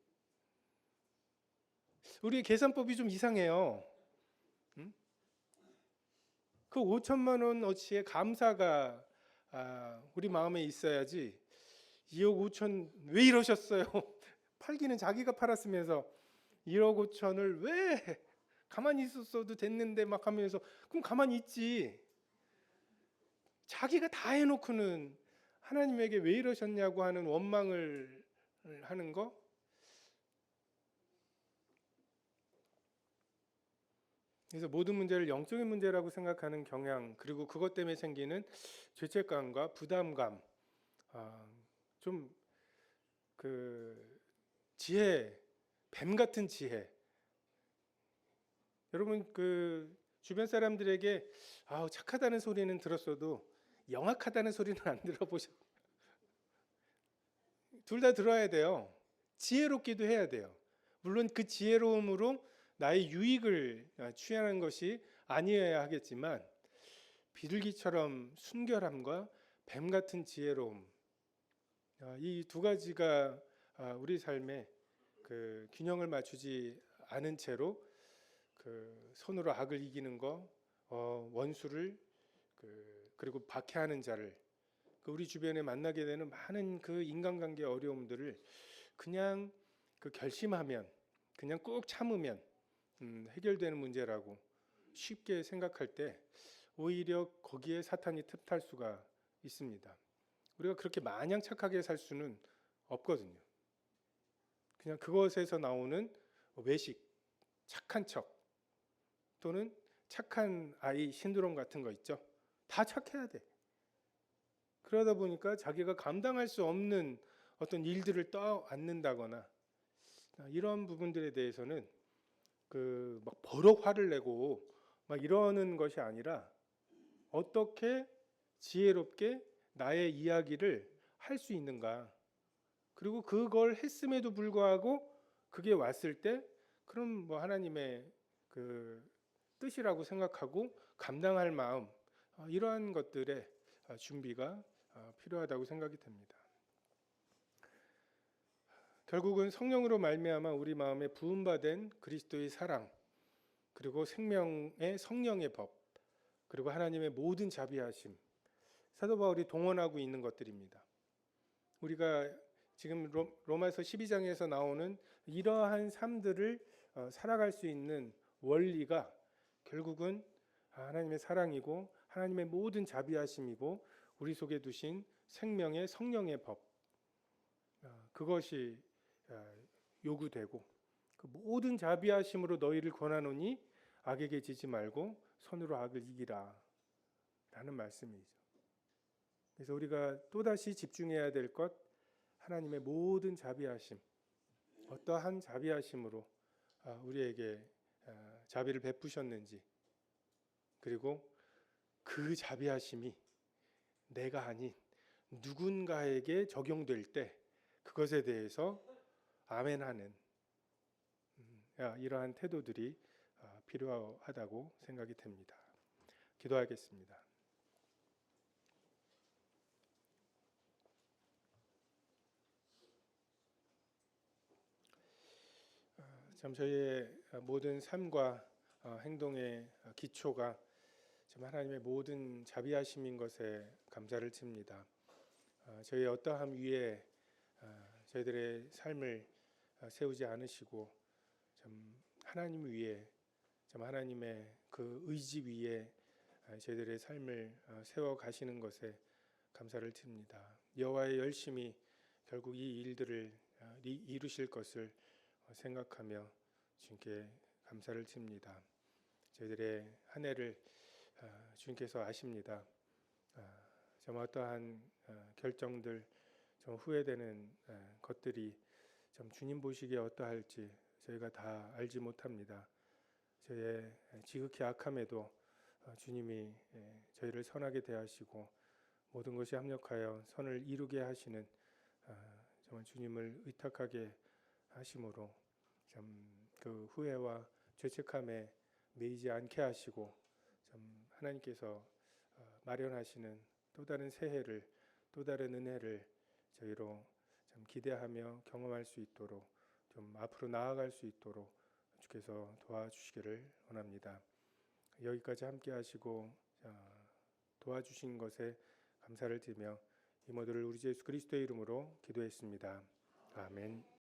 우리의 계산법이 좀 이상해요. 그 5천만 원어치의 감사가 우리 마음에 있어야지. 2억 5천 왜 이러셨어요? 팔기는 자기가 팔았으면서 1억 5천을 왜 가만히 있었어도 됐는데 막 하면서, 그럼 가만히 있지. 자기가 다 해놓고는 하나님에게 왜 이러셨냐고 하는 원망을 하는 거. 그래서 모든 문제를 영적인 문제라고 생각하는 경향, 그리고 그것 때문에 생기는 죄책감과 부담감, 좀 지혜, 뱀 같은 지혜. 여러분 주변 사람들에게 착하다는 소리는 들었어도 영악하다는 소리는 안 들어보셨어요? 둘 다 들어야 돼요. 지혜롭기도 해야 돼요. 물론 그 지혜로움으로 나의 유익을 취하는 것이 아니어야 하겠지만, 비둘기처럼 순결함과 뱀 같은 지혜로움, 이 두 가지가 우리 삶에 균형을 맞추지 않은 채로 손으로 악을 이기는 거, 원수를 그리고 박해하는 자를, 우리 주변에 만나게 되는 많은 인간관계 어려움들을 그냥 결심하면, 그냥 꾹 참으면 해결되는 문제라고 쉽게 생각할 때 오히려 거기에 사탄이 틈탈 수가 있습니다. 우리가 그렇게 마냥 착하게 살 수는 없거든요. 그냥 그것에서 나오는 외식, 착한 척, 또는 착한 아이 신드롬 같은 거 있죠. 다 착해야 돼. 그러다 보니까 자기가 감당할 수 없는 어떤 일들을 떠안는다거나, 이런 부분들에 대해서는 막 버럭 화를 내고 막 이러는 것이 아니라 어떻게 지혜롭게 나의 이야기를 할 수 있는가? 그리고 그걸 했음에도 불구하고 그게 왔을 때 그럼 뭐 하나님의 그 뜻이라고 생각하고 감당할 마음, 이러한 것들의 준비가 필요하다고 생각이 됩니다. 결국은 성령으로 말미암아 우리 마음에 부음받은 그리스도의 사랑, 그리고 생명의 성령의 법, 그리고 하나님의 모든 자비하심, 사도 바울이 동원하고 있는 것들입니다. 우리가 지금 로마서 12장에서 나오는 이러한 삶들을 살아갈 수 있는 원리가 결국은 하나님의 사랑이고 하나님의 모든 자비하심이고 우리 속에 두신 생명의 성령의 법, 그것이 요구되고, 그 모든 자비하심으로 너희를 권하노니 악에게 지지 말고 선으로 악을 이기라 라는 말씀이죠. 그래서 우리가 또다시 집중해야 될 것, 하나님의 모든 자비하심, 어떠한 자비하심으로 우리에게 자비를 베푸셨는지, 그리고 그 자비하심이 내가 아닌 누군가에게 적용될 때 그것에 대해서 아멘하는 이러한 태도들이 필요하다고 생각이 됩니다. 기도하겠습니다. 참 저희의 모든 삶과 행동의 기초가 참 하나님의 모든 자비하심인 것에 감사를 드립니다. 저희의 어떠함 위에 저희들의 삶을 세우지 않으시고 참 하나님 위에, 참 하나님의 그 의지 위에 저희들의 삶을 세워 가시는 것에 감사를 드립니다. 여호와의 열심히 결국 이 일들을 이루실 것을 생각하며 주님께 감사를 드립니다. 저희들의 한 해를 주님께서 아십니다. 좀 어떠한 결정들, 좀 후회되는 것들이 좀 주님 보시기에 어떠할지 저희가 다 알지 못합니다. 저희의 지극히 악함에도 주님이 저희를 선하게 대하시고 모든 것이 합력하여 선을 이루게 하시는 정말 주님을 의탁하게 하심으로 참 그 후회와 죄책감에 매이지 않게 하시고 참 하나님께서 마련하시는 또 다른 새해를, 또 다른 은혜를 저희로 참 기대하며 경험할 수 있도록, 좀 앞으로 나아갈 수 있도록 주께서 도와주시기를 원합니다. 여기까지 함께 하시고 도와주신 것에 감사를 드리며 이 모두를 우리 주 예수 그리스도의 이름으로 기도했습니다. 아멘.